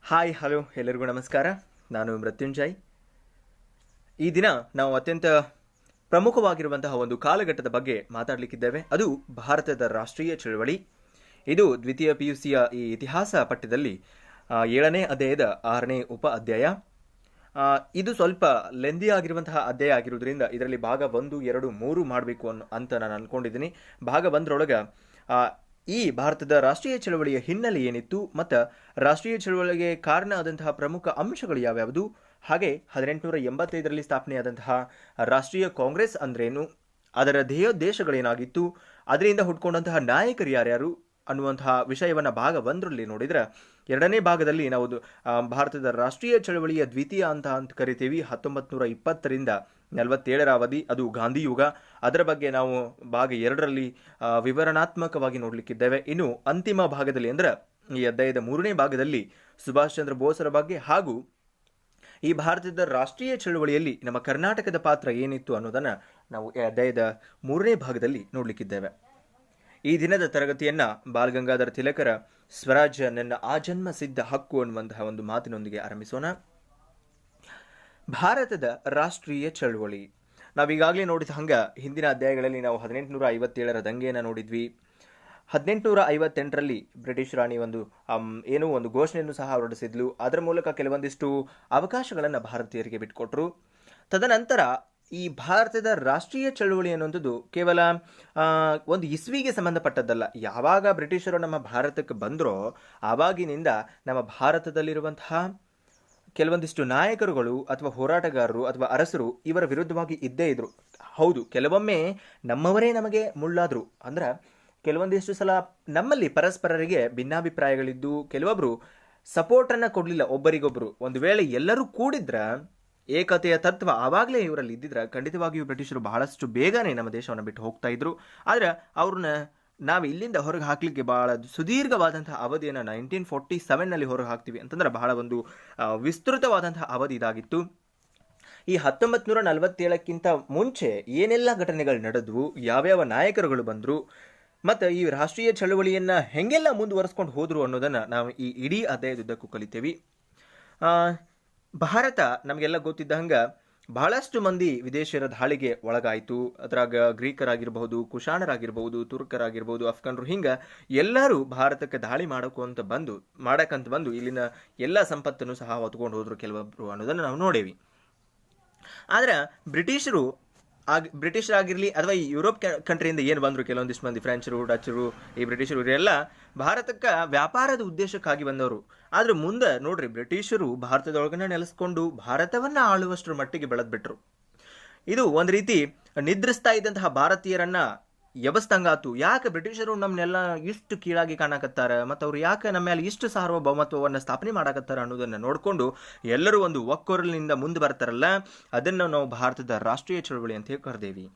Hi hello ಎಲ್ಲರಿಗೂ ನಮಸ್ಕಾರ. ನಾನು ಮೃತ್ಯುಂಜಯ್. ಈ ದಿನ ನಾವು ಅತ್ಯಂತ ಪ್ರಮುಖವಾಗಿರುವಂತಹ ಒಂದು ಕಾಲಘಟ್ಟದ ಬಗ್ಗೆ ಮಾತಾಡಲಿಕ್ಕಿದ್ದೇವೆ. ಅದು ಭಾರತದ ರಾಷ್ಟ್ರೀಯ ಚಳವಳಿ. ಇದು ದ್ವಿತೀಯ PUCಯ ಈ ಇತಿಹಾಸ ಪಠ್ಯದಲ್ಲಿ 7ನೇ ಅಧ್ಯಾಯದ 6ನೇ ಉಪ ಅಧ್ಯಾಯ. ಇದು ಸ್ವಲ್ಪ ಲೆಂದಿ ಆಗಿರುವಂತಹ ಅಧ್ಯಾಯ ಆಗಿರುವುದರಿಂದ ಇದರಲ್ಲಿ ಭಾಗ 1, 2, 3 ಮಾಡಬೇಕು ಅಂತ ನಾನು ಅನ್ಕೊಂಡಿದ್ದೀನಿ. ಭಾಗ 1ರೊಳಗೆ ಈ ಭಾರತದ ರಾಷ್ಟ್ರೀಯ ಚಳವಳಿಯ ಹಿನ್ನೆಲೆ ಏನಿತ್ತು ಮತ್ತು ರಾಷ್ಟ್ರೀಯ ಚಳವಳಿಗೆ ಕಾರಣ ಆದಂತಹ ಪ್ರಮುಖ ಅಂಶಗಳು ಯಾವ್ಯಾವುದು, ಹಾಗೆ 1885ರಲ್ಲಿ ಸ್ಥಾಪನೆಯಾದಂತಹ ರಾಷ್ಟ್ರೀಯ ಕಾಂಗ್ರೆಸ್ ಅಂದ್ರೇನು, ಅದರ ಧ್ಯೇಯೋದ್ದೇಶಗಳೇನಾಗಿತ್ತು, ಅದರಿಂದ ಹುಟ್ಕೊಂಡಂತಹ ನಾಯಕರು ಯಾರ್ಯಾರು ಅನ್ನುವಂತಹ ವಿಷಯವನ್ನು ಭಾಗ 1ರಲ್ಲಿ ನೋಡಿದರೆ, 2ನೇ ಭಾಗದಲ್ಲಿ ನಾವು ಭಾರತದ ರಾಷ್ಟ್ರೀಯ ಚಳವಳಿಯ ದ್ವಿತೀಯ ಅಂತ ಕರಿತೀವಿ. 1920ರಿಂದ 47ರ ಅವಧಿ, ಅದು ಗಾಂಧಿ ಯುಗ. ಅದರ ಬಗ್ಗೆ ನಾವು ಭಾಗ 2ರಲ್ಲಿ ವಿವರಣಾತ್ಮಕವಾಗಿ ನೋಡಲಿಕ್ಕಿದ್ದೇವೆ. ಇನ್ನು ಅಂತಿಮ ಭಾಗದಲ್ಲಿ ಅಂದರೆ ಈ ಅಧ್ಯಾಯದ 3ನೇ ಭಾಗದಲ್ಲಿ ಸುಭಾಷ್ ಚಂದ್ರ ಬೋಸರ ಬಗ್ಗೆ ಹಾಗೂ ಈ ಭಾರತದ ರಾಷ್ಟ್ರೀಯ ಚಳವಳಿಯಲ್ಲಿ ನಮ್ಮ ಕರ್ನಾಟಕದ ಪಾತ್ರ ಏನಿತ್ತು ಅನ್ನೋದನ್ನು ನಾವು ಈ ಅಧ್ಯಾಯದ 3ನೇ ಭಾಗದಲ್ಲಿ ನೋಡಲಿಕ್ಕಿದ್ದೇವೆ. ಈ ದಿನದ ತರಗತಿಯನ್ನ ಬಾಲಗಂಗಾಧರ ತಿಲಕರ ಸ್ವರಾಜ್ಯ ನನ್ನ ಆಜನ್ಮ ಸಿದ್ಧ ಹಕ್ಕು ಅನ್ನುವಂತಹ ಒಂದು ಮಾತಿನೊಂದಿಗೆ ಆರಂಭಿಸೋಣ. ಭಾರತದ ರಾಷ್ಟ್ರೀಯ ಚಳವಳಿ ನಾವೀಗಾಗಲೇ ನೋಡಿದ ಹಂಗ ಹಿಂದಿನ ಅಧ್ಯಾಯಗಳಲ್ಲಿ ನಾವು 1857ರ ದಂಗೆಯನ್ನು ನೋಡಿದ್ವಿ. 1858ರಲ್ಲಿ ಬ್ರಿಟಿಷ್ ರಾಣಿ ಒಂದು ಘೋಷಣೆಯನ್ನು ಸಹ ಹೊರಡಿಸಿದ್ಲು. ಅದರ ಮೂಲಕ ಕೆಲವೊಂದಿಷ್ಟು ಅವಕಾಶಗಳನ್ನು ಭಾರತೀಯರಿಗೆ ಬಿಟ್ಟುಕೊಟ್ರು. ತದನಂತರ ಈ ಭಾರತದ ರಾಷ್ಟ್ರೀಯ ಚಳವಳಿ ಅನ್ನುವಂಥದ್ದು ಕೇವಲ ಒಂದು ಇಸ್ವಿಗೆ ಸಂಬಂಧಪಟ್ಟದ್ದಲ್ಲ. ಯಾವಾಗ ಬ್ರಿಟಿಷರು ನಮ್ಮ ಭಾರತಕ್ಕೆ ಬಂದರೋ ಆವಾಗಿನಿಂದ ನಮ್ಮ ಭಾರತದಲ್ಲಿರುವಂತಹ ಕೆಲವೊಂದಿಷ್ಟು ನಾಯಕರುಗಳು ಅಥವಾ ಹೋರಾಟಗಾರರು ಅಥವಾ ಅರಸರು ಇವರ ವಿರುದ್ಧವಾಗಿ ಇದ್ದೇ ಇದ್ರು. ಹೌದು, ಕೆಲವೊಮ್ಮೆ ನಮ್ಮವರೇ ನಮಗೆ ಮುಳ್ಳಾದ್ರು. ಅಂದ್ರೆ ಕೆಲವೊಂದಿಷ್ಟು ಸಲ ನಮ್ಮಲ್ಲಿ ಪರಸ್ಪರರಿಗೆ ಭಿನ್ನಾಭಿಪ್ರಾಯಗಳಿದ್ದು ಕೆಲವೊಬ್ರು ಸಪೋರ್ಟನ್ನು ಕೊಡಲಿಲ್ಲ ಒಬ್ಬರಿಗೊಬ್ಬರು. ಒಂದು ವೇಳೆ ಎಲ್ಲರೂ ಕೂಡಿದ್ರ ಏಕತೆಯ ತತ್ವ ಆವಾಗಲೇ ಇವರಲ್ಲಿ ಇದ್ದಿದ್ರೆ ಖಂಡಿತವಾಗಿಯೂ ಬ್ರಿಟಿಷರು ಬಹಳಷ್ಟು ಬೇಗನೆ ನಮ್ಮ ದೇಶವನ್ನು ಬಿಟ್ಟು ಹೋಗ್ತಾ ಇದ್ರು. ಆದರೆ ಅವ್ರನ್ನ ನಾವು ಇಲ್ಲಿಂದ ಹೊರಗೆ ಹಾಕಲಿಕ್ಕೆ ಬಹಳ ಸುದೀರ್ಘವಾದಂತಹ ಅವಧಿಯನ್ನು 1947ನಲ್ಲಿ ಹೊರಗೆ ಹಾಕ್ತೀವಿ ಅಂತಂದ್ರೆ ಬಹಳ ಒಂದು ವಿಸ್ತೃತವಾದಂತಹ ಅವಧಿ ಇದಾಗಿತ್ತು. ಈ 1947ಕ್ಕಿಂತ ಮುಂಚೆ ಏನೆಲ್ಲ ಘಟನೆಗಳು ನಡೆದ್ವು, ಯಾವ್ಯಾವ ನಾಯಕರುಗಳು ಬಂದರು ಮತ್ತು ಈ ರಾಷ್ಟ್ರೀಯ ಚಳವಳಿಯನ್ನು ಹೆಂಗೆಲ್ಲ ಮುಂದುವರೆಸ್ಕೊಂಡು ಹೋದ್ರು ಅನ್ನೋದನ್ನು ನಾವು ಈ ಇಡೀ ಅಧ್ಯಾಯದುದ್ದಕ್ಕೂ ಕಲಿತೇವೆ. ಭಾರತ ನಮಗೆಲ್ಲ ಗೊತ್ತಿದ್ದ ಹಂಗೆ ಬಹಳಷ್ಟು ಮಂದಿ ವಿದೇಶಿಯರ ದಾಳಿಗೆ ಒಳಗಾಯಿತು. ಅದ್ರಾಗ ಗ್ರೀಕರಾಗಿರ್ಬಹುದು, ಕುಶಾಣರಾಗಿರ್ಬಹುದು, ತುರ್ಕರಾಗಿರ್ಬಹುದು, ಅಫ್ಘಾನರು, ಹಿಂಗೆ ಎಲ್ಲರೂ ಭಾರತಕ್ಕೆ ದಾಳಿ ಮಾಡಕ್ಕಂತ ಬಂದು ಇಲ್ಲಿನ ಎಲ್ಲ ಸಂಪತ್ತನ್ನು ಸಹ ಹೊತ್ಕೊಂಡು ಹೋದ್ರು ಕೆಲವೊಬ್ಬರು ಅನ್ನೋದನ್ನು ನಾವು ನೋಡೇವಿ. ಆದ್ರೆ ಬ್ರಿಟಿಷರಾಗಿರಲಿ ಅಥವಾ ಈ ಯುರೋಪ್ ಕಂಟ್ರಿಯಿಂದ ಏನು ಬಂದರು, ಕೆಲವೊಂದಿಷ್ಟು ಮಂದಿ ಫ್ರೆಂಚರು, ಡಚ್ಚರು, ಈ ಬ್ರಿಟಿಷರು ಇವರೆಲ್ಲ ಭಾರತಕ್ಕೆ ವ್ಯಾಪಾರದ ಉದ್ದೇಶಕ್ಕಾಗಿ ಬಂದವರು. ಆದ್ರೆ ಮುಂದೆ ನೋಡ್ರಿ, ಬ್ರಿಟಿಷರು ಭಾರತದೊಳಗನೆ ನೆಲೆಸ್ಕೊಂಡು ಭಾರತವನ್ನ ಆಳುವಷ್ಟರ ಮಟ್ಟಿಗೆ ಬೆಳೆದ್ಬಿಟ್ರು. ಇದು ಒಂದು ರೀತಿ ನಿದ್ರಿಸ್ತಾ ಇದ್ದಂತಹ ಭಾರತೀಯರನ್ನ ಎಬಸ್ತಂಗಾತು. ಯಾಕೆ ಬ್ರಿಟಿಷರು ನಮ್ಮನ್ನೆಲ್ಲ ಇಷ್ಟು ಕೀಳಾಗಿ ಕಾಣಕತ್ತಾರ ಮತ್ತು ಅವ್ರು ಯಾಕೆ ನಮ್ಮ ಮೇಲೆ ಇಷ್ಟು ಸಾರ್ವಭೌಮತ್ವವನ್ನು ಸ್ಥಾಪನೆ ಮಾಡಕತ್ತಾರ ಅನ್ನೋದನ್ನು ನೋಡಿಕೊಂಡು ಎಲ್ಲರೂ ಒಂದು ಒಕ್ಕೊರಲಿನಿಂದ ಮುಂದೆ ಬರ್ತಾರಲ್ಲ, ಅದನ್ನು ನಾವು ಭಾರತದ ರಾಷ್ಟ್ರೀಯ ಚಳವಳಿ ಅಂತ ಹೇಳಿ ಕರೆದೇವಿ.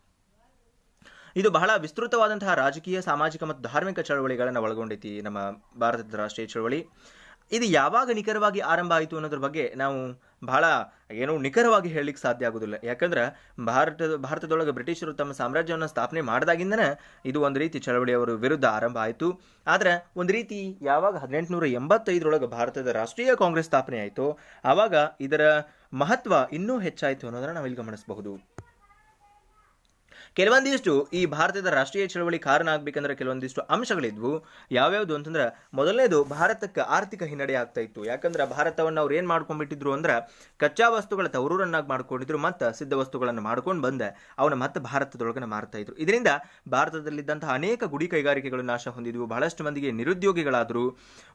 ಇದು ಬಹಳ ವಿಸ್ತೃತವಾದಂತಹ ರಾಜಕೀಯ, ಸಾಮಾಜಿಕ ಮತ್ತು ಧಾರ್ಮಿಕ ಚಳವಳಿಗಳನ್ನು ಒಳಗೊಂಡೈತಿ ನಮ್ಮ ಭಾರತದ ರಾಷ್ಟ್ರೀಯ ಚಳವಳಿ. ಇದು ಯಾವಾಗ ನಿಖರವಾಗಿ ಆರಂಭ ಆಯಿತು ಅನ್ನೋದ್ರ ಬಗ್ಗೆ ನಾವು ಬಹಳ ನಿಖರವಾಗಿ ಹೇಳಲಿಕ್ಕೆ ಸಾಧ್ಯ ಆಗೋದಿಲ್ಲ. ಯಾಕಂದ್ರೆ ಭಾರತದೊಳಗೆ ಬ್ರಿಟಿಷರು ತಮ್ಮ ಸಾಮ್ರಾಜ್ಯವನ್ನು ಸ್ಥಾಪನೆ ಮಾಡಿದಾಗಿಂದನೇ ಇದು ಒಂದು ರೀತಿ ಚಳವಳಿಯವರ ವಿರುದ್ಧ ಆರಂಭ ಆಯಿತು. ಆದರೆ ಒಂದು ರೀತಿ ಯಾವಾಗ 1885ರೊಳಗೆ ಭಾರತದ ರಾಷ್ಟ್ರೀಯ ಕಾಂಗ್ರೆಸ್ ಸ್ಥಾಪನೆ ಆಯಿತು ಆವಾಗ ಇದರ ಮಹತ್ವ ಇನ್ನೂ ಹೆಚ್ಚಾಯಿತು ಅನ್ನೋದನ್ನು ನಾವಿಲ್ಲಿ ಗಮನಿಸಬಹುದು. ಕೆಲವೊಂದಿಷ್ಟು ಈ ಭಾರತದ ರಾಷ್ಟ್ರೀಯ ಚಳವಳಿ ಕಾರಣ ಆಗ್ಬೇಕಂದ್ರೆ ಕೆಲವೊಂದಿಷ್ಟು ಅಂಶಗಳಿದ್ವು. ಯಾವ್ಯಾವುದು ಅಂತಂದ್ರೆ, ಮೊದಲನೇದು ಭಾರತಕ್ಕೆ ಆರ್ಥಿಕ ಹಿನ್ನಡೆ ಆಗ್ತಾ ಇತ್ತು. ಯಾಕಂದ್ರೆ ಭಾರತವನ್ನು ಅವ್ರು ಏನ್ ಮಾಡ್ಕೊಂಡ್ಬಿಟ್ಟಿದ್ರು ಅಂದ್ರೆ ಕಚ್ಚಾ ವಸ್ತುಗಳ ತವರೂರನ್ನಾಗಿ ಮಾಡ್ಕೊಂಡಿದ್ರು ಮತ್ತು ಸಿದ್ಧ ವಸ್ತುಗಳನ್ನು ಮಾಡ್ಕೊಂಡು ಬಂದೆ ಅವನ್ನ ಮತ್ತೆ ಭಾರತದೊಳಗನೆ ಮಾರ್ತಾ ಇದ್ರು. ಇದರಿಂದ ಭಾರತದಲ್ಲಿದ್ದಂತಹ ಅನೇಕ ಗುಡಿ ಕೈಗಾರಿಕೆಗಳು ನಾಶ ಹೊಂದಿದ್ವು. ಬಹಳಷ್ಟು ಮಂದಿಗೆ ನಿರುದ್ಯೋಗಿಗಳಾದ್ರು.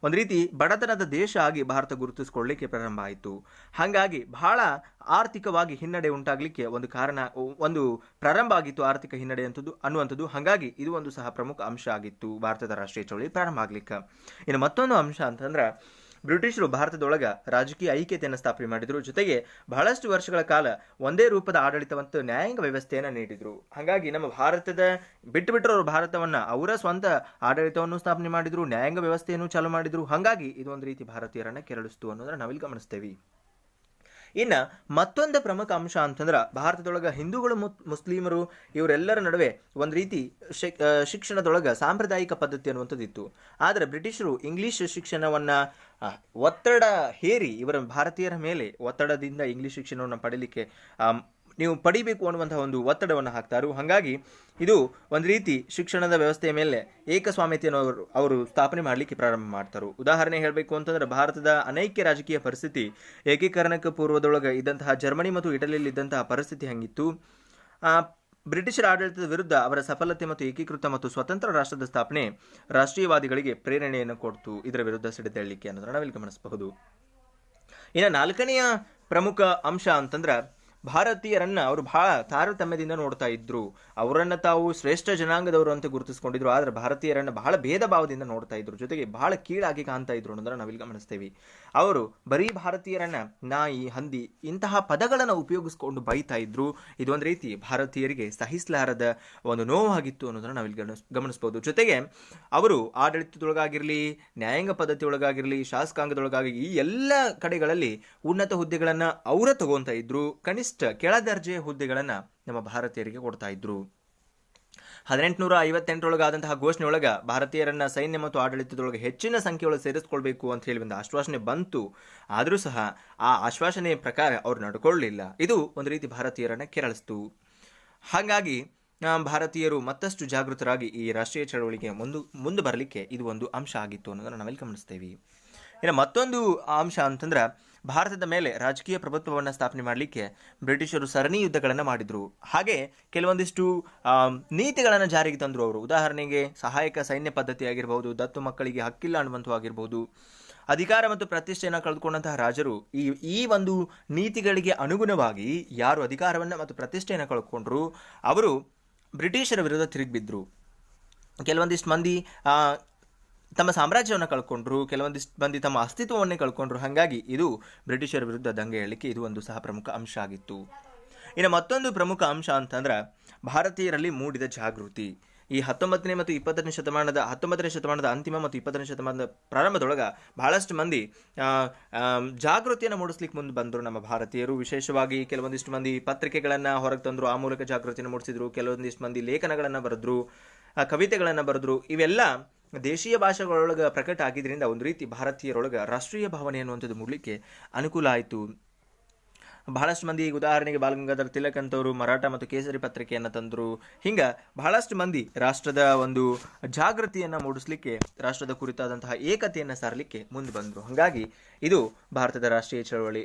ಒಂದು ರೀತಿ ಬಡತನದ ದೇಶ ಆಗಿ ಭಾರತ ಗುರುತಿಸಿಕೊಳ್ಳಲಿಕ್ಕೆ ಪ್ರಾರಂಭ ಆಯಿತು. ಹಾಗಾಗಿ ಬಹಳ ಆರ್ಥಿಕವಾಗಿ ಹಿನ್ನಡೆ ಉಂಟಾಗಲಿಕ್ಕೆ ಒಂದು ಪ್ರಾರಂಭ ಆಗಿತ್ತು ಆರ್ಥಿಕ ಹಿನ್ನಡೆ ಅನ್ನುವಂಥದ್ದು. ಹಾಗಾಗಿ ಇದು ಒಂದು ಸಹ ಪ್ರಮುಖ ಅಂಶ ಆಗಿತ್ತು ಭಾರತದ ರಾಷ್ಟ್ರೀಯ ಚಳವಳಿ ಪ್ರಾರಂಭ ಆಗ್ಲಿಕ್ಕೆ. ಇನ್ನು ಮತ್ತೊಂದು ಅಂಶ ಅಂತಂದ್ರೆ, ಬ್ರಿಟಿಷರು ಭಾರತದೊಳಗ ರಾಜಕೀಯ ಐಕ್ಯತೆಯನ್ನು ಸ್ಥಾಪನೆ ಮಾಡಿದ್ರು. ಜೊತೆಗೆ ಬಹಳಷ್ಟು ವರ್ಷಗಳ ಕಾಲ ಒಂದೇ ರೂಪದ ಆಡಳಿತ ಮತ್ತು ನ್ಯಾಯಾಂಗ ವ್ಯವಸ್ಥೆಯನ್ನು ನೀಡಿದ್ರು. ಹಾಗಾಗಿ ನಮ್ಮ ಭಾರತದ ಬಿಟ್ಟರು ಅವರು ಭಾರತವನ್ನ ಅವರ ಸ್ವಂತ ಆಡಳಿತವನ್ನು ಸ್ಥಾಪನೆ ಮಾಡಿದ್ರು, ನ್ಯಾಯಾಂಗ ವ್ಯವಸ್ಥೆಯನ್ನು ಚಾಲೂ ಮಾಡಿದ್ರು. ಹಾಗಾಗಿ ಇದು ಒಂದು ರೀತಿ ಭಾರತೀಯರನ್ನ ಕೆರಳಿಸ್ತು ಅನ್ನೋದನ್ನ ನಾವಿಲ್ಲಿ ಗಮನಿಸ್ತೇವೆ. ಇನ್ನು ಮತ್ತೊಂದು ಪ್ರಮುಖ ಅಂಶ ಅಂತಂದ್ರೆ ಭಾರತದೊಳಗೆ ಹಿಂದೂಗಳು ಮುಸ್ಲಿಮರು ಇವರೆಲ್ಲರ ನಡುವೆ ಒಂದು ರೀತಿ ಶಿಕ್ಷಣದೊಳಗೆ ಸಾಂಪ್ರದಾಯಿಕ ಪದ್ಧತಿ ಅನ್ನುವಂಥದ್ದು ಇತ್ತು. ಆದರೆ ಬ್ರಿಟಿಷರು ಇಂಗ್ಲಿಷ್ ಶಿಕ್ಷಣವನ್ನು ಒತ್ತಡ ಹೇರಿ ಇವರ ಭಾರತೀಯರ ಮೇಲೆ ಒತ್ತಡದಿಂದ ಇಂಗ್ಲಿಷ್ ಶಿಕ್ಷಣವನ್ನು ಪಡೀಲಿಕ್ಕೆ ನೀವು ಪಡಿಬೇಕು ಅನ್ನುವಂತಹ ಒಂದು ಒತ್ತಡವನ್ನು ಹಾಕ್ತಾರು. ಹಾಗಾಗಿ ಇದು ಒಂದು ರೀತಿ ಶಿಕ್ಷಣದ ವ್ಯವಸ್ಥೆಯ ಮೇಲೆ ಏಕಸ್ವಾಮ್ಯತೆಯನ್ನು ಅವರು ಸ್ಥಾಪನೆ ಮಾಡಲಿಕ್ಕೆ ಪ್ರಾರಂಭ ಮಾಡ್ತಾರೆ. ಉದಾಹರಣೆ ಹೇಳಬೇಕು ಅಂತಂದ್ರೆ ಭಾರತದ ಅನೈಕ್ಯ ರಾಜಕೀಯ ಪರಿಸ್ಥಿತಿ ಏಕೀಕರಣಕ್ಕೆ ಪೂರ್ವದೊಳಗೆ ಇದ್ದಂತಹ ಜರ್ಮನಿ ಮತ್ತು ಇಟಲಿಯಲ್ಲಿ ಇದ್ದಂತಹ ಪರಿಸ್ಥಿತಿ ಹಂಗಿತ್ತು. ಬ್ರಿಟಿಷರ ಆಡಳಿತದ ವಿರುದ್ಧ ಅವರ ಸಫಲತೆ ಮತ್ತು ಏಕೀಕೃತ ಮತ್ತು ಸ್ವತಂತ್ರ ರಾಷ್ಟ್ರದ ಸ್ಥಾಪನೆ ರಾಷ್ಟ್ರೀಯವಾದಿಗಳಿಗೆ ಪ್ರೇರಣೆಯನ್ನು ಕೊಡ್ತು ಇದರ ವಿರುದ್ಧ ಸಿಡಿದೇಳಲಿಕ್ಕೆ ಅನ್ನೋದನ್ನು ನಾವಿಲ್ಲಿ ಗಮನಿಸಬಹುದು. ಇನ್ನು ನಾಲ್ಕನೆಯ ಪ್ರಮುಖ ಅಂಶ ಅಂತಂದ್ರೆ ಭಾರತೀಯರನ್ನ ಅವರು ಬಹಳ ತಾರತಮ್ಯದಿಂದ ನೋಡ್ತಾ ಇದ್ರು. ಅವರನ್ನ ತಾವು ಶ್ರೇಷ್ಠ ಜನಾಂಗದವರು ಅಂತ ಗುರುತಿಸಿಕೊಂಡಿದ್ರು. ಆದ್ರೆ ಭಾರತೀಯರನ್ನ ಬಹಳ ಭೇದ ಭಾವದಿಂದ ನೋಡ್ತಾ ಇದ್ರು, ಜೊತೆಗೆ ಬಹಳ ಕೀಳಾಗಿ ಕಾಣ್ತಾ ಇದ್ರು ಅನ್ನೋದನ್ನ ನಾವಿಲ್ಲಿ ಗಮನಿಸ್ತೇವೆ. ಅವರು ಬರೀ ಭಾರತೀಯರನ್ನ ನಾಯಿ, ಹಂದಿ ಇಂತಹ ಪದಗಳನ್ನು ಉಪಯೋಗಿಸ್ಕೊಂಡು ಬೈತಾ ಇದ್ರು. ಇದೊಂದು ರೀತಿ ಭಾರತೀಯರಿಗೆ ಸಹಿಸಲಾರದ ಒಂದು ನೋವಾಗಿತ್ತು ಅನ್ನೋದನ್ನ ನಾವಿಲ್ಲಿ ಗಮನಿಸಬಹುದು. ಜೊತೆಗೆ ಅವರು ಆಡಳಿತದೊಳಗಾಗಿರ್ಲಿ, ನ್ಯಾಯಾಂಗ ಪದ್ಧತಿಯೊಳಗಾಗಿರ್ಲಿ, ಶಾಸಕಾಂಗದೊಳಗಾಗಿ ಈ ಎಲ್ಲ ಕಡೆಗಳಲ್ಲಿ ಉನ್ನತ ಹುದ್ದೆಗಳನ್ನ ಅವರ ತಗೊಂತ ಇದ್ರು. ಕನಿಷ್ಠ ಕೆಳದರ್ಜೆಯ ಹುದ್ದೆಗಳನ್ನ ನಮ್ಮ ಭಾರತೀಯರಿಗೆ ಕೊಡ್ತಾ ಇದ್ರು. 1858 ಘೋಷಣೆಯೊಳಗ ಭಾರತೀಯರನ್ನ ಸೈನ್ಯ ಮತ್ತು ಆಡಳಿತದೊಳಗೆ ಹೆಚ್ಚಿನ ಸಂಖ್ಯೆಯೊಳಗೆ ಸೇರಿಸಿಕೊಳ್ಬೇಕು ಅಂತ ಹೇಳಿ ಒಂದು ಆಶ್ವಾಸನೆ ಬಂತು. ಆದರೂ ಸಹ ಆ ಆಶ್ವಾಸನೆ ಪ್ರಕಾರ ಅವ್ರು ನಡ್ಕೊಳ್ಳಲಿಲ್ಲ. ಇದು ಒಂದು ರೀತಿ ಭಾರತೀಯರನ್ನ ಕೆರಳಿಸ್ತು. ಹಾಗಾಗಿ ಭಾರತೀಯರು ಮತ್ತಷ್ಟು ಜಾಗೃತರಾಗಿ ಈ ರಾಷ್ಟ್ರೀಯ ಚಳವಳಿಗೆ ಮುಂದೆ ಬರಲಿಕ್ಕೆ ಇದು ಒಂದು ಅಂಶ ಆಗಿತ್ತು ಅನ್ನೋದನ್ನು ನಾವೆಲ್ಲಿ ಗಮನಿಸ್ತೇವೆ. ಇನ್ನು ಮತ್ತೊಂದು ಅಂಶ ಅಂತಂದ್ರೆ ಭಾರತದ ಮೇಲೆ ರಾಜಕೀಯ ಪ್ರಭುತ್ವವನ್ನು ಸ್ಥಾಪನೆ ಮಾಡಲಿಕ್ಕೆ ಬ್ರಿಟಿಷರು ಸರಣಿ ಯುದ್ಧಗಳನ್ನು ಮಾಡಿದ್ರು. ಹಾಗೆ ಕೆಲವೊಂದಿಷ್ಟು ನೀತಿಗಳನ್ನು ಜಾರಿಗೆ ತಂದರು ಅವರು. ಉದಾಹರಣೆಗೆ ಸಹಾಯಕ ಸೈನ್ಯ ಪದ್ಧತಿ ಆಗಿರಬಹುದು, ದತ್ತು ಮಕ್ಕಳಿಗೆ ಹಕ್ಕಿಲ್ಲ ಅನ್ನುವಂಥವಾಗಿರ್ಬೋದು. ಅಧಿಕಾರ ಮತ್ತು ಪ್ರತಿಷ್ಠೆಯನ್ನು ಕಳೆದುಕೊಂಡಂತಹ ರಾಜರು ಈ ಒಂದು ನೀತಿಗಳಿಗೆ ಅನುಗುಣವಾಗಿ ಯಾರು ಅಧಿಕಾರವನ್ನು ಮತ್ತು ಪ್ರತಿಷ್ಠೆಯನ್ನು ಕಳ್ಕೊಂಡ್ರು ಅವರು ಬ್ರಿಟಿಷರ ವಿರುದ್ಧ ತಿರುಗಿಬಿದ್ರು. ಕೆಲವೊಂದಿಷ್ಟು ಮಂದಿ ತಮ್ಮ ಸಾಮ್ರಾಜ್ಯವನ್ನು ಕಳ್ಕೊಂಡ್ರು, ಕೆಲವೊಂದಿಷ್ಟು ಮಂದಿ ತಮ್ಮ ಅಸ್ತಿತ್ವವನ್ನೇ ಕಳ್ಕೊಂಡ್ರು. ಹಾಗಾಗಿ ಇದು ಬ್ರಿಟಿಷರ ವಿರುದ್ಧ ದಂಗೆ ಏಳಲಿಕ್ಕೆ ಇದು ಒಂದು ಸಹ ಪ್ರಮುಖ ಅಂಶ ಆಗಿತ್ತು. ಇನ್ನು ಮತ್ತೊಂದು ಪ್ರಮುಖ ಅಂಶ ಅಂತಂದ್ರೆ ಭಾರತೀಯರಲ್ಲಿ ಮೂಡಿದ ಜಾಗೃತಿ. ಈ 19ನೇ ಮತ್ತು 20ನೇ ಶತಮಾನದ ಅಂತಿಮ ಮತ್ತು 20ನೇ ಶತಮಾನದ ಪ್ರಾರಂಭದೊಳಗೆ ಬಹಳಷ್ಟು ಮಂದಿ ಜಾಗೃತಿಯನ್ನು ಮೂಡಿಸ್ಲಿಕ್ಕೆ ಮುಂದೆ ಬಂದರು ನಮ್ಮ ಭಾರತೀಯರು. ವಿಶೇಷವಾಗಿ ಕೆಲವೊಂದಿಷ್ಟು ಮಂದಿ ಪತ್ರಿಕೆಗಳನ್ನು ಹೊರಗೆ ತಂದರು, ಆ ಮೂಲಕ ಜಾಗೃತಿಯನ್ನು ಮೂಡಿಸಿದ್ರು. ಕೆಲವೊಂದಿಷ್ಟು ಮಂದಿ ಲೇಖನಗಳನ್ನು ಬರೆದ್ರು, ಕವಿತೆಗಳನ್ನು ಬರೆದ್ರು. ಇವೆಲ್ಲ ದೇಶೀಯ ಭಾಷೆಗಳೊಳಗೆ ಪ್ರಕಟ ಆಗಿದ್ದರಿಂದ ಒಂದು ರೀತಿ ಭಾರತೀಯರೊಳಗೆ ರಾಷ್ಟ್ರೀಯ ಭಾವನೆ ಅನ್ನುವಂಥದ್ದು ಮೂಡಲಿಕ್ಕೆ ಅನುಕೂಲ ಆಯಿತು. ಬಹಳಷ್ಟು ಮಂದಿ, ಉದಾಹರಣೆಗೆ ಬಾಲಗಂಗಾಧರ ತಿಲಕ್ ಅಂತವರು ಮರಾಠ ಮತ್ತು ಕೇಸರಿ ಪತ್ರಿಕೆಯನ್ನು ತಂದರು. ಹಿಂಗೆ ಬಹಳಷ್ಟು ಮಂದಿ ರಾಷ್ಟ್ರದ ಒಂದು ಜಾಗೃತಿಯನ್ನು ಮೂಡಿಸ್ಲಿಕ್ಕೆ, ರಾಷ್ಟ್ರದ ಕುರಿತಾದಂತಹ ಏಕತೆಯನ್ನು ಸಾರಲಿಕ್ಕೆ ಮುಂದೆ ಬಂದರು. ಹಾಗಾಗಿ ಇದು ಭಾರತದ ರಾಷ್ಟ್ರೀಯ ಚಳವಳಿ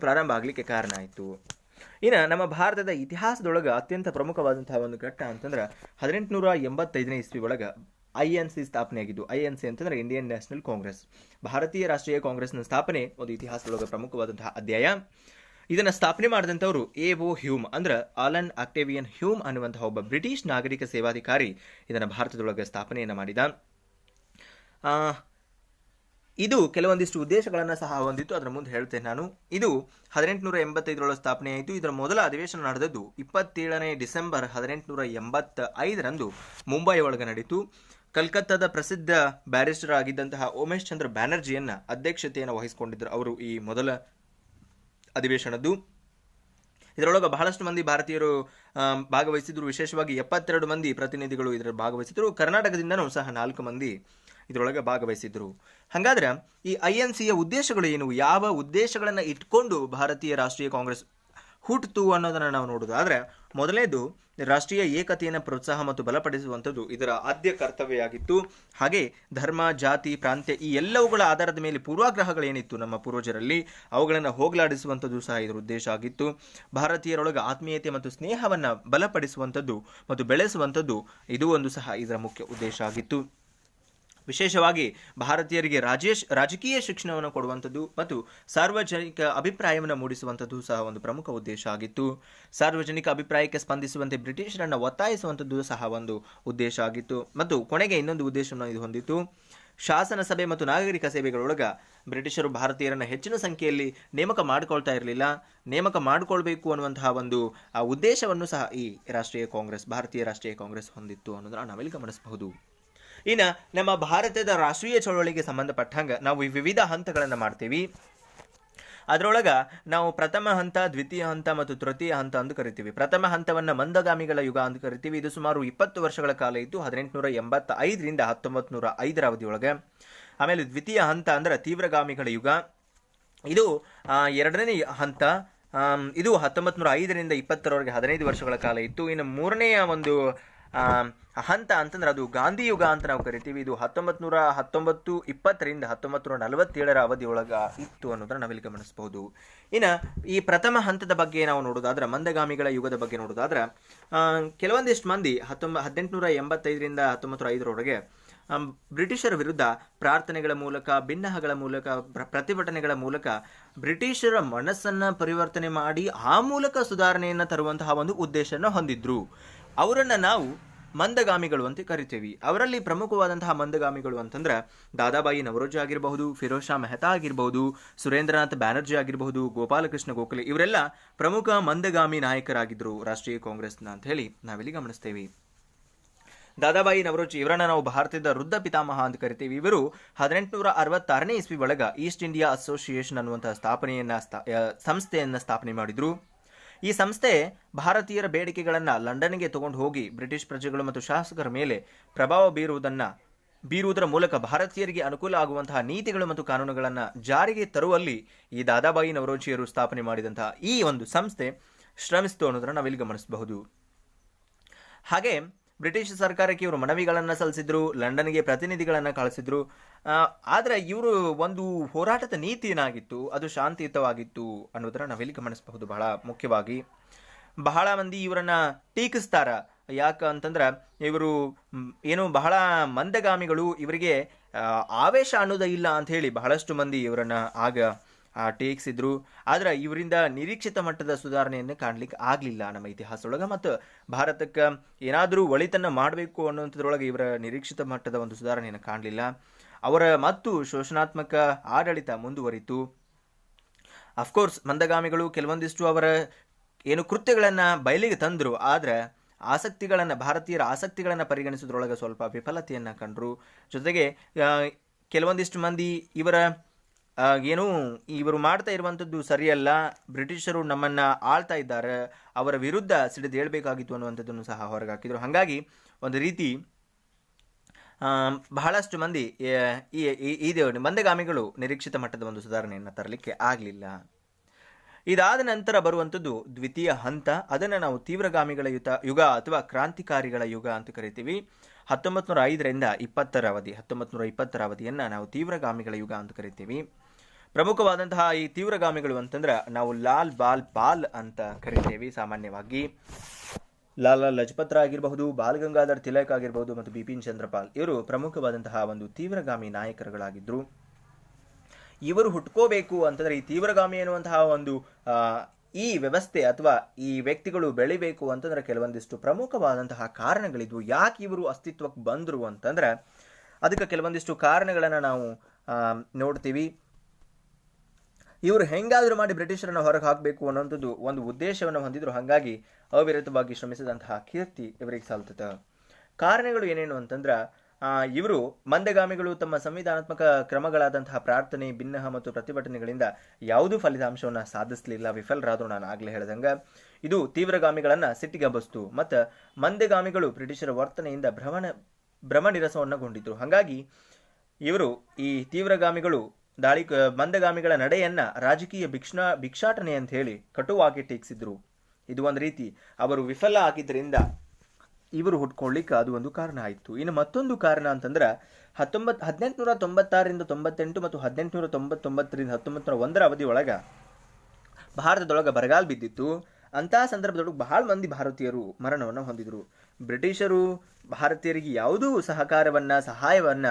ಪ್ರಾರಂಭ ಆಗಲಿಕ್ಕೆ ಕಾರಣ ಆಯಿತು. ಇನ್ನು ನಮ್ಮ ಭಾರತದ ಇತಿಹಾಸದೊಳಗೆ ಅತ್ಯಂತ ಪ್ರಮುಖವಾದಂತಹ ಒಂದು ಘಟ್ಟ ಅಂತಂದ್ರೆ 1885ನೇ ಇಸ್ವಿ ಒಳಗೆ INC ಸ್ಥಾಪನೆ ಆಗಿದ್ದು. INC ಅಂತಂದ್ರೆ ಇಂಡಿಯನ್ ನ್ಯಾಷನಲ್ ಕಾಂಗ್ರೆಸ್, ಭಾರತೀಯ ರಾಷ್ಟ್ರೀಯ ಕಾಂಗ್ರೆಸ್ನ ಸ್ಥಾಪನೆ ಒಂದು ಇತಿಹಾಸದೊಳಗೆ ಪ್ರಮುಖವಾದಂತಹ ಅಧ್ಯಾಯ. ಇದನ್ನು ಸ್ಥಾಪನೆ ಮಾಡಿದಂಥವರು A.O. ಹ್ಯೂಮ್ ಅಂದ್ರೆ ಆಲನ್ ಆಕ್ಟೇವಿಯನ್ ಹ್ಯೂಮ್ ಅನ್ನುವಂತಹ ಒಬ್ಬ ಬ್ರಿಟಿಷ್ ನಾಗರಿಕ ಸೇವಾಧಿಕಾರಿ ಇದನ್ನು ಭಾರತದೊಳಗೆ ಸ್ಥಾಪನೆಯನ್ನು ಮಾಡಿದ. ಇದು ಕೆಲವೊಂದಿಷ್ಟು ಉದ್ದೇಶಗಳನ್ನು ಸಹ ಹೊಂದಿತ್ತು, ಅದರ ಮುಂದೆ ಹೇಳ್ತೇನೆ ನಾನು. ಇದು 1885 ಸ್ಥಾಪನೆ ಆಯಿತು. ಇದರ ಮೊದಲ ಅಧಿವೇಶನ ನಡೆದದ್ದು 27ನೇ ಡಿಸೆಂಬರ್ 1885 ಮುಂಬೈ ಒಳಗೆ ನಡೀತು. ಕಲ್ಕತ್ತಾದ ಪ್ರಸಿದ್ಧ ಬ್ಯಾರಿಸ್ಟರ್ ಆಗಿದ್ದಂತಹ ಉಮೇಶ್ ಚಂದ್ರ ಬ್ಯಾನರ್ಜಿಯನ್ನ ಅಧ್ಯಕ್ಷತೆಯನ್ನು ವಹಿಸಿಕೊಂಡಿದ್ದರು ಅವರು ಈ ಮೊದಲ ಅಧಿವೇಶನದ್ದು. ಇದರೊಳಗೆ ಬಹಳಷ್ಟು ಮಂದಿ ಭಾರತೀಯರು ಭಾಗವಹಿಸಿದ್ರು. ವಿಶೇಷವಾಗಿ 72 ಮಂದಿ ಪ್ರತಿನಿಧಿಗಳು ಇದರ ಭಾಗವಹಿಸಿದ್ರು. ಕರ್ನಾಟಕದಿಂದನೂ ಸಹ 4 ಮಂದಿ ಇದರೊಳಗೆ ಭಾಗವಹಿಸಿದ್ರು. ಹಾಗಾದ್ರೆ ಈ INCಯ ಉದ್ದೇಶಗಳು ಏನು, ಯಾವ ಉದ್ದೇಶಗಳನ್ನು ಇಟ್ಕೊಂಡು ಭಾರತೀಯ ರಾಷ್ಟ್ರೀಯ ಕಾಂಗ್ರೆಸ್ ಹುಟ್ಟಿತು ಅನ್ನೋದನ್ನು ನಾವು ನೋಡೋದಾದ್ರೆ, ಮೊದಲನೇದು ರಾಷ್ಟ್ರೀಯ ಏಕತೆಯನ್ನು ಪ್ರೋತ್ಸಾಹ ಮತ್ತು ಬಲಪಡಿಸುವಂಥದ್ದು ಇದರ ಆದ್ಯ ಕರ್ತವ್ಯ. ಹಾಗೆ ಧರ್ಮ, ಜಾತಿ, ಪ್ರಾಂತ್ಯ ಈ ಎಲ್ಲವುಗಳ ಆಧಾರದ ಮೇಲೆ ಪೂರ್ವಾಗ್ರಹಗಳೇನಿತ್ತು ನಮ್ಮ ಪೂರ್ವಜರಲ್ಲಿ ಅವುಗಳನ್ನು ಹೋಗಲಾಡಿಸುವಂಥದ್ದು ಸಹ ಇದರ ಉದ್ದೇಶ ಆಗಿತ್ತು. ಭಾರತೀಯರೊಳಗೆ ಆತ್ಮೀಯತೆ ಮತ್ತು ಸ್ನೇಹವನ್ನು ಬಲಪಡಿಸುವಂಥದ್ದು ಮತ್ತು ಬೆಳೆಸುವಂಥದ್ದು ಇದು ಒಂದು ಸಹ ಇದರ ಮುಖ್ಯ ಉದ್ದೇಶ ಆಗಿತ್ತು. ವಿಶೇಷವಾಗಿ ಭಾರತೀಯರಿಗೆ ರಾಜಕೀಯ ಶಿಕ್ಷಣವನ್ನು ಕೊಡುವಂಥದ್ದು ಮತ್ತು ಸಾರ್ವಜನಿಕ ಅಭಿಪ್ರಾಯವನ್ನು ಮೂಡಿಸುವಂಥದ್ದು ಸಹ ಒಂದು ಪ್ರಮುಖ ಉದ್ದೇಶ ಆಗಿತ್ತು. ಸಾರ್ವಜನಿಕ ಅಭಿಪ್ರಾಯಕ್ಕೆ ಸ್ಪಂದಿಸುವಂತೆ ಬ್ರಿಟಿಷರನ್ನು ಒತ್ತಾಯಿಸುವಂಥದ್ದು ಸಹ ಒಂದು ಉದ್ದೇಶ ಆಗಿತ್ತು. ಮತ್ತು ಕೊನೆಗೆ ಇನ್ನೊಂದು ಉದ್ದೇಶವನ್ನು ಇದು ಹೊಂದಿತ್ತು. ಶಾಸನ ಸಭೆ ಮತ್ತು ನಾಗರಿಕ ಸೇವೆಗಳೊಳಗ ಬ್ರಿಟಿಷರು ಭಾರತೀಯರನ್ನು ಹೆಚ್ಚಿನ ಸಂಖ್ಯೆಯಲ್ಲಿ ನೇಮಕ ಮಾಡಿಕೊಳ್ತಾ ಇರಲಿಲ್ಲ. ನೇಮಕ ಮಾಡಿಕೊಳ್ಬೇಕು ಅನ್ನುವಂತಹ ಒಂದು ಉದ್ದೇಶವನ್ನು ಸಹ ಈ ಭಾರತೀಯ ರಾಷ್ಟ್ರೀಯ ಕಾಂಗ್ರೆಸ್ ಹೊಂದಿತ್ತು ಅನ್ನೋದನ್ನು ನಾವೆಲ್ಲಿ ಗಮನಿಸಬಹುದು. ಇನ್ನು ನಮ್ಮ ಭಾರತದ ರಾಷ್ಟ್ರೀಯ ಚಳವಳಿಗೆ ಸಂಬಂಧಪಟ್ಟಂಗೆ ನಾವು ವಿವಿಧ ಹಂತಗಳನ್ನು ಮಾಡ್ತೀವಿ. ಅದರೊಳಗ ನಾವು ಪ್ರಥಮ ಹಂತ, ದ್ವಿತೀಯ ಹಂತ ಮತ್ತು ತೃತೀಯ ಹಂತ ಅಂತ ಕರಿತೀವಿ. ಪ್ರಥಮ ಹಂತವನ್ನ ಮಂದಗಾಮಿಗಳ ಯುಗ ಅಂತ ಕರಿತೀವಿ. ಇದು ಸುಮಾರು 20 ವರ್ಷಗಳ ಕಾಲ ಇದ್ದು 1885ರಿಂದ 1905ರ ಅವಧಿಯೊಳಗೆ. ಆಮೇಲೆ ದ್ವಿತೀಯ ಹಂತ ಅಂದ್ರೆ ತೀವ್ರಗಾಮಿಗಳ ಯುಗ. ಇದು ಎರಡನೇ ಹಂತ. ಇದು 1905ರಿಂದ 20ರವರೆಗೆ 15 ವರ್ಷಗಳ ಕಾಲ ಇತ್ತು. ಇನ್ನು ಮೂರನೆಯ ಒಂದು ಹಂತ ಅಂತಂದ್ರೆ ಅದು ಗಾಂಧಿ ಯುಗ ಅಂತ ನಾವು ಕರಿತೀವಿ. ಇದು 1919 20ರಿಂದ 1947ರ ಅವಧಿಯೊಳಗ ಇತ್ತು ಅನ್ನೋದನ್ನ ನಾವಿಲ್ಲಿ ಗಮನಿಸಬಹುದು. ಇನ್ನು ಈ ಪ್ರಥಮ ಹಂತದ ಬಗ್ಗೆ ನಾವು ನೋಡೋದಾದ್ರೆ, ಮಂದಗಾಮಿಗಳ ಯುಗದ ಬಗ್ಗೆ ನೋಡೋದಾದ್ರೆ, ಕೆಲವೊಂದಿಷ್ಟು ಮಂದಿ 1885ರಿಂದ 1905ರವರೆಗೆ ಬ್ರಿಟಿಷರ ವಿರುದ್ಧ ಪ್ರಾರ್ಥನೆಗಳ ಮೂಲಕ, ಭಿನ್ನಹಗಳ ಮೂಲಕ, ಪ್ರತಿಭಟನೆಗಳ ಮೂಲಕ ಬ್ರಿಟಿಷರ ಮನಸ್ಸನ್ನ ಪರಿವರ್ತನೆ ಮಾಡಿ ಆ ಮೂಲಕ ಸುಧಾರಣೆಯನ್ನು ತರುವಂತಹ ಒಂದು ಉದ್ದೇಶನ ಹೊಂದಿದ್ರು. ಅವರನ್ನ ನಾವು ಮಂದಗಾಮಿಗಳು ಅಂತ ಕರಿತೇವಿ. ಅವರಲ್ಲಿ ಪ್ರಮುಖವಾದಂತಹ ಮಂದಗಾಮಿಗಳು ಅಂತಂದ್ರೆ ದಾದಾಬಾಯಿ ನವರೋಜಿ ಆಗಿರಬಹುದು, ಫಿರೋಜ್ ಶಾ ಮೆಹ್ತಾ ಆಗಿರಬಹುದು, ಸುರೇಂದ್ರನಾಥ್ ಬ್ಯಾನರ್ಜಿ ಆಗಿರಬಹುದು, ಗೋಪಾಲಕೃಷ್ಣ ಗೋಖಲೆ, ಇವರೆಲ್ಲ ಪ್ರಮುಖ ಮಂದಗಾಮಿ ನಾಯಕರಾಗಿದ್ರು ರಾಷ್ಟ್ರೀಯ ಕಾಂಗ್ರೆಸ್ನ ಅಂತ ಹೇಳಿ ನಾವಿಲ್ಲಿ ಗಮನಿಸ್ತೇವೆ. ದಾದಾಬಾಯಿ ನವರೋಜಿ ಇವರನ್ನ ನಾವು ಭಾರತದ ವೃದ್ಧ ಪಿತಾಮಹ ಅಂತ ಕರಿತೀವಿ. ಇವರು 1866ನೇ ಇಸ್ವಿ ಒಳಗ ಈಸ್ಟ್ ಇಂಡಿಯಾ ಅಸೋಸಿಯೇಷನ್ ಅನ್ನುವಂತಹ ಸಂಸ್ಥೆಯನ್ನ ಸ್ಥಾಪನೆ ಮಾಡಿದ್ರು. ಈ ಸಂಸ್ಥೆ ಭಾರತೀಯರ ಬೇಡಿಕೆಗಳನ್ನ ಲಂಡನ್ಗೆ ತಗೊಂಡು ಹೋಗಿ ಬ್ರಿಟಿಷ್ ಪ್ರಜೆಗಳು ಮತ್ತು ಶಾಸಕರ ಮೇಲೆ ಪ್ರಭಾವ ಬೀರುವುದರ ಮೂಲಕ ಭಾರತೀಯರಿಗೆ ಅನುಕೂಲ ಆಗುವಂತಹ ನೀತಿಗಳು ಮತ್ತು ಕಾನೂನುಗಳನ್ನು ಜಾರಿಗೆ ತರುವಲ್ಲಿ ಈ ದಾದಾಬಾಯಿ ನವರೋಜಿಯರು ಸ್ಥಾಪನೆ ಮಾಡಿದಂತಹ ಈ ಒಂದು ಸಂಸ್ಥೆ ಶ್ರಮಿಸಿತು ಅನ್ನೋದನ್ನ ನಾವಿಲ್ಲಿ ಗಮನಿಸಬಹುದು. ಹಾಗೆ ಬ್ರಿಟಿಷ್ ಸರ್ಕಾರಕ್ಕೆ ಇವರು ಮನವಿಗಳನ್ನು ಸಲ್ಲಿಸಿದ್ರು, ಲಂಡನ್ಗೆ ಪ್ರತಿನಿಧಿಗಳನ್ನು ಕಳಿಸಿದ್ರು. ಆದರೆ ಇವರು ಒಂದು ಹೋರಾಟದ ನೀತಿ ಏನಾಗಿತ್ತು, ಅದು ಶಾಂತಿಯುತವಾಗಿತ್ತು ಅನ್ನೋದನ್ನ ನಾವಿಲ್ಲಿ ಗಮನಿಸಬಹುದು. ಬಹಳ ಮುಖ್ಯವಾಗಿ ಬಹಳ ಮಂದಿ ಇವರನ್ನ ಟೀಕಿಸ್ತಾರ. ಯಾಕಂತಂದ್ರೆ ಇವರು ಏನು ಬಹಳ ಮಂದಗಾಮಿಗಳು, ಇವರಿಗೆ ಆವೇಶ ಅನ್ನೋದ ಇಲ್ಲ ಅಂತ ಹೇಳಿ ಬಹಳಷ್ಟು ಮಂದಿ ಇವರನ್ನ ಆಗ ಟೀಕಿಸಿದ್ರು. ಆದ್ರೆ ಇವರಿಂದ ನಿರೀಕ್ಷಿತ ಮಟ್ಟದ ಸುಧಾರಣೆಯನ್ನು ಕಾಣ್ಲಿಕ್ಕೆ ಆಗ್ಲಿಲ್ಲ ನಮ್ಮ ಇತಿಹಾಸದೊಳಗೆ. ಮತ್ತು ಭಾರತಕ್ಕೆ ಏನಾದರೂ ಒಳಿತನ್ನ ಮಾಡಬೇಕು ಅನ್ನುವಂಥದ್ರೊಳಗೆ ಇವರ ನಿರೀಕ್ಷಿತ ಮಟ್ಟದ ಒಂದು ಸುಧಾರಣೆಯನ್ನು ಕಾಣಲಿಲ್ಲ. ಅವರ ಮತ್ತು ಶೋಷಣಾತ್ಮಕ ಆಡಳಿತ ಮುಂದುವರಿತು. ಅಫ್ಕೋರ್ಸ್ ಮಂದಗಾಮಿಗಳು ಕೆಲವೊಂದಿಷ್ಟು ಅವರ ಏನು ಕೃತ್ಯಗಳನ್ನ ಬಯಲಿಗೆ ತಂದ್ರು, ಆದ್ರೆ ಭಾರತೀಯರ ಆಸಕ್ತಿಗಳನ್ನ ಪರಿಗಣಿಸೋದ್ರೊಳಗೆ ಸ್ವಲ್ಪ ವಿಫಲತೆಯನ್ನ ಕಂಡ್ರು. ಜೊತೆಗೆ ಕೆಲವೊಂದಿಷ್ಟು ಮಂದಿ ಇವರು ಮಾಡ್ತಾ ಇರುವಂಥದ್ದು ಸರಿಯಲ್ಲ, ಬ್ರಿಟಿಷರು ನಮ್ಮನ್ನ ಆಳ್ತಾ ಇದ್ದಾರೆ, ಅವರ ವಿರುದ್ಧ ಸಿಡಿದು ಹೇಳ್ಬೇಕಾಗಿತ್ತು ಅನ್ನುವಂಥದ್ದನ್ನು ಸಹ ಹೊರಗೆ ಹಾಕಿದ್ರು. ಹಾಗಾಗಿ ಒಂದು ರೀತಿ ಬಹಳಷ್ಟು ಮಂದಿ ಈ ಮಂದಗಾಮಿಗಳು ನಿರೀಕ್ಷಿತ ಮಟ್ಟದ ಒಂದು ಸುಧಾರಣೆಯನ್ನು ತರಲಿಕ್ಕೆ ಆಗಲಿಲ್ಲ. ಇದಾದ ನಂತರ ಬರುವಂಥದ್ದು ದ್ವಿತೀಯ ಹಂತ. ಅದನ್ನು ನಾವು ತೀವ್ರಗಾಮಿಗಳ ಯುಗ ಅಥವಾ ಕ್ರಾಂತಿಕಾರಿಗಳ ಯುಗ ಅಂತ ಕರಿತೀವಿ. 1905ರಿಂದ 1920ರ ಅವಧಿಯನ್ನ ನಾವು ತೀವ್ರಗಾಮಿಗಳ ಯುಗ ಅಂತ ಕರಿತೀವಿ. ಪ್ರಮುಖವಾದಂತಹ ಈ ತೀವ್ರಗಾಮಿಗಳು ಅಂತಂದ್ರೆ ನಾವು ಲಾಲ್ ಬಾಲ್ ಪಾಲ್ ಅಂತ ಕರಿತೇವೆ. ಸಾಮಾನ್ಯವಾಗಿ ಲಾಲಾ ಲಜಪತ್ ರಾಯ್ ಆಗಿರಬಹುದು, ಬಾಲ್ ಗಂಗಾಧರ್ ತಿಲಕ್ ಆಗಿರಬಹುದು ಮತ್ತು ಬಿಪಿನ್ ಚಂದ್ರಪಾಲ್ ಇವರು ಪ್ರಮುಖವಾದಂತಹ ಒಂದು ತೀವ್ರಗಾಮಿ ನಾಯಕರುಗಳಾಗಿದ್ರು. ಇವರು ಹುಟ್ಕೋಬೇಕು ಅಂತಂದ್ರೆ ಈ ತೀವ್ರಗಾಮಿ ಎನ್ನುವಂತಹ ಒಂದು ಈ ವ್ಯವಸ್ಥೆ ಅಥವಾ ಈ ವ್ಯಕ್ತಿಗಳು ಬೆಳಿಬೇಕು ಅಂತಂದ್ರೆ ಕೆಲವೊಂದಿಷ್ಟು ಪ್ರಮುಖವಾದಂತಹ ಕಾರಣಗಳಿದ್ವು. ಯಾಕೆ ಇವರು ಅಸ್ತಿತ್ವಕ್ಕೆ ಬಂದ್ರು ಅಂತಂದ್ರೆ ಅದಕ್ಕೆ ಕೆಲವೊಂದಿಷ್ಟು ಕಾರಣಗಳನ್ನ ನಾವು ನೋಡ್ತೀವಿ. ಇವರು ಹೆಂಗಾದ್ರೂ ಮಾಡಿ ಬ್ರಿಟಿಷರನ್ನ ಹೊರಗೆ ಹಾಕಬೇಕು ಅನ್ನೋಂಥದ್ದು ಒಂದು ಉದ್ದೇಶವನ್ನು ಹೊಂದಿದ್ರು. ಹಾಗಾಗಿ ಅವಿರತವಾಗಿ ಶ್ರಮಿಸಿದಂತಹ ಕೀರ್ತಿ ಇವರಿಗೆ ಸಲ್ತದ. ಕಾರಣಗಳು ಏನೇನು ಅಂತಂದ್ರ ಇವರು ಮಂದಗಾಮಿಗಳು ತಮ್ಮ ಸಂವಿಧಾನಾತ್ಮಕ ಕ್ರಮಗಳಾದಂತಹ ಪ್ರಾರ್ಥನೆ, ಭಿನ್ನಹ ಮತ್ತು ಪ್ರತಿಭಟನೆಗಳಿಂದ ಯಾವುದೂ ಫಲಿತಾಂಶವನ್ನ ಸಾಧಿಸಲಿಲ್ಲ, ವಿಫಲರಾದ್ರು. ನಾನು ಆಗ್ಲೇ ಹೇಳ್ದಂಗ ಇದು ತೀವ್ರಗಾಮಿಗಳನ್ನ ಸಿಟ್ಟಿಗಬ್ಬಸ್ತು. ಮತ್ತು ಮಂದಗಾಮಿಗಳು ಬ್ರಿಟಿಷರ ವರ್ತನೆಯಿಂದ ಭ್ರಮ ನಿರಸವನ್ನಗೊಂಡಿದ್ರು. ಹಾಗಾಗಿ ಇವರು ಈ ತೀವ್ರಗಾಮಿಗಳು ಮಂದಗಾಮಿಗಳ ನಡೆಯನ್ನ ರಾಜಕೀಯ ಭಿಕ್ಷಾಟನೆ ಅಂತ ಹೇಳಿ ಕಟುವಾಗಿ ಟೀಕಿಸಿದ್ರು. ಇದು ಒಂದು ರೀತಿ ಅವರು ವಿಫಲ ಆಗಿದ್ದರಿಂದ ಇವರು ಹುಟ್ಕೊಳ್ಳಿಕ್ಕೆ ಅದು ಒಂದು ಕಾರಣ ಆಯಿತು. ಇನ್ನು ಮತ್ತೊಂದು ಕಾರಣ ಅಂತಂದ್ರೆ 1896ರಿಂದ 98 ಮತ್ತು 1899ರಿಂದ 1901ರ ಅವಧಿ ಒಳಗ ಭಾರತದೊಳಗ ಬರಗಾಲ ಬಿದ್ದಿತ್ತು. ಅಂತಹ ಸಂದರ್ಭದೊಳಗೆ ಬಹಳ ಮಂದಿ ಭಾರತೀಯರು ಮರಣವನ್ನು ಹೊಂದಿದ್ರು. ಬ್ರಿಟಿಷರು ಭಾರತೀಯರಿಗೆ ಯಾವುದೂ ಸಹಾಯವನ್ನ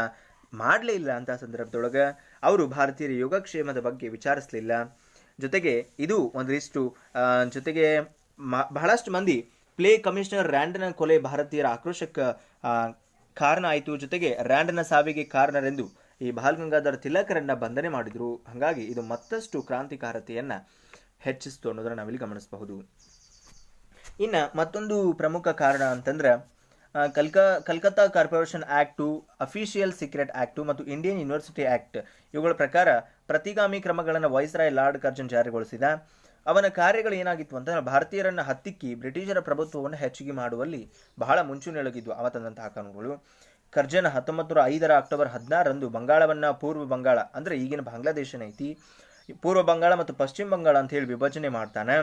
ಮಾಡಲೇ ಇಲ್ಲ. ಅಂತಹ ಸಂದರ್ಭದೊಳಗೆ ಅವರು ಭಾರತೀಯರ ಯೋಗಕ್ಷೇಮದ ಬಗ್ಗೆ ವಿಚಾರಿಸಲಿಲ್ಲ. ಜೊತೆಗೆ ಇದು ಒಂದಿಷ್ಟು ಜೊತೆಗೆ ಬಹಳಷ್ಟು ಮಂದಿ ಪ್ಲೇ ಕಮಿಷನರ್ ರ್ಯಾಂಡನ ಕೊಲೆ ಭಾರತೀಯರ ಆಕ್ರೋಶಕ್ಕೆ ಕಾರಣ ಆಯಿತು. ಜೊತೆಗೆ ರ್ಯಾಂಡನ ಸಾವಿಗೆ ಕಾರಣರೆಂದು ಈ ಬಾಲ್ ಗಂಗಾಧರ್ ತಿಲಕರನ್ನ ಬಂಧನೆ ಮಾಡಿದ್ರು. ಹಾಗಾಗಿ ಇದು ಮತ್ತಷ್ಟು ಕ್ರಾಂತಿಕಾರತೆಯನ್ನ ಹೆಚ್ಚಿಸಿತು ಅನ್ನೋದನ್ನ ನಾವಿಲ್ಲಿ ಗಮನಿಸಬಹುದು. ಇನ್ನು ಮತ್ತೊಂದು ಪ್ರಮುಖ ಕಾರಣ ಅಂತಂದ್ರೆ Calcutta corporation act, official secret act ಮತ್ತು ಇಂಡಿಯನ್ ಯೂನಿವರ್ಸಿಟಿ ಆಕ್ಟ್ ಇವುಗಳ ಪ್ರಕಾರ ಪ್ರತಿಗಾಮಿ ಕ್ರಮಗಳನ್ನು ವೈಸ್ರಾಯ್ ಲಾರ್ಡ್ ಕರ್ಜನ್ ಜಾರಿಗೊಳಿಸಿದ. ಅವನ ಕಾರ್ಯಗಳು ಏನಾಗಿತ್ತು ಅಂತಂದ್ರೆ ಭಾರತೀಯರನ್ನ ಹತ್ತಿಕ್ಕಿ ಬ್ರಿಟಿಷರ ಪ್ರಭುತ್ವವನ್ನು ಹೆಚ್ಚಿಗೆ ಮಾಡುವಲ್ಲಿ ಬಹಳ ಮುಂಚೂಣಿಯೊಳಗಿದ್ವು ಅವ ತಂದಂತಹ ಕಾನೂನುಗಳು. ಕರ್ಜನ್ 1905 ಅಕ್ಟೋಬರ್ 16ರಂದು ಬಂಗಾಳವನ್ನ ಪೂರ್ವ ಬಂಗಾಳ ಅಂದ್ರೆ ಈಗಿನ ಬಾಂಗ್ಲಾದೇಶನ ಐತಿ, ಪೂರ್ವ ಬಂಗಾಳ ಮತ್ತು ಪಶ್ಚಿಮ ಬಂಗಾಳ ಅಂತ ಹೇಳಿ ವಿಭಜನೆ ಮಾಡ್ತಾನೆ.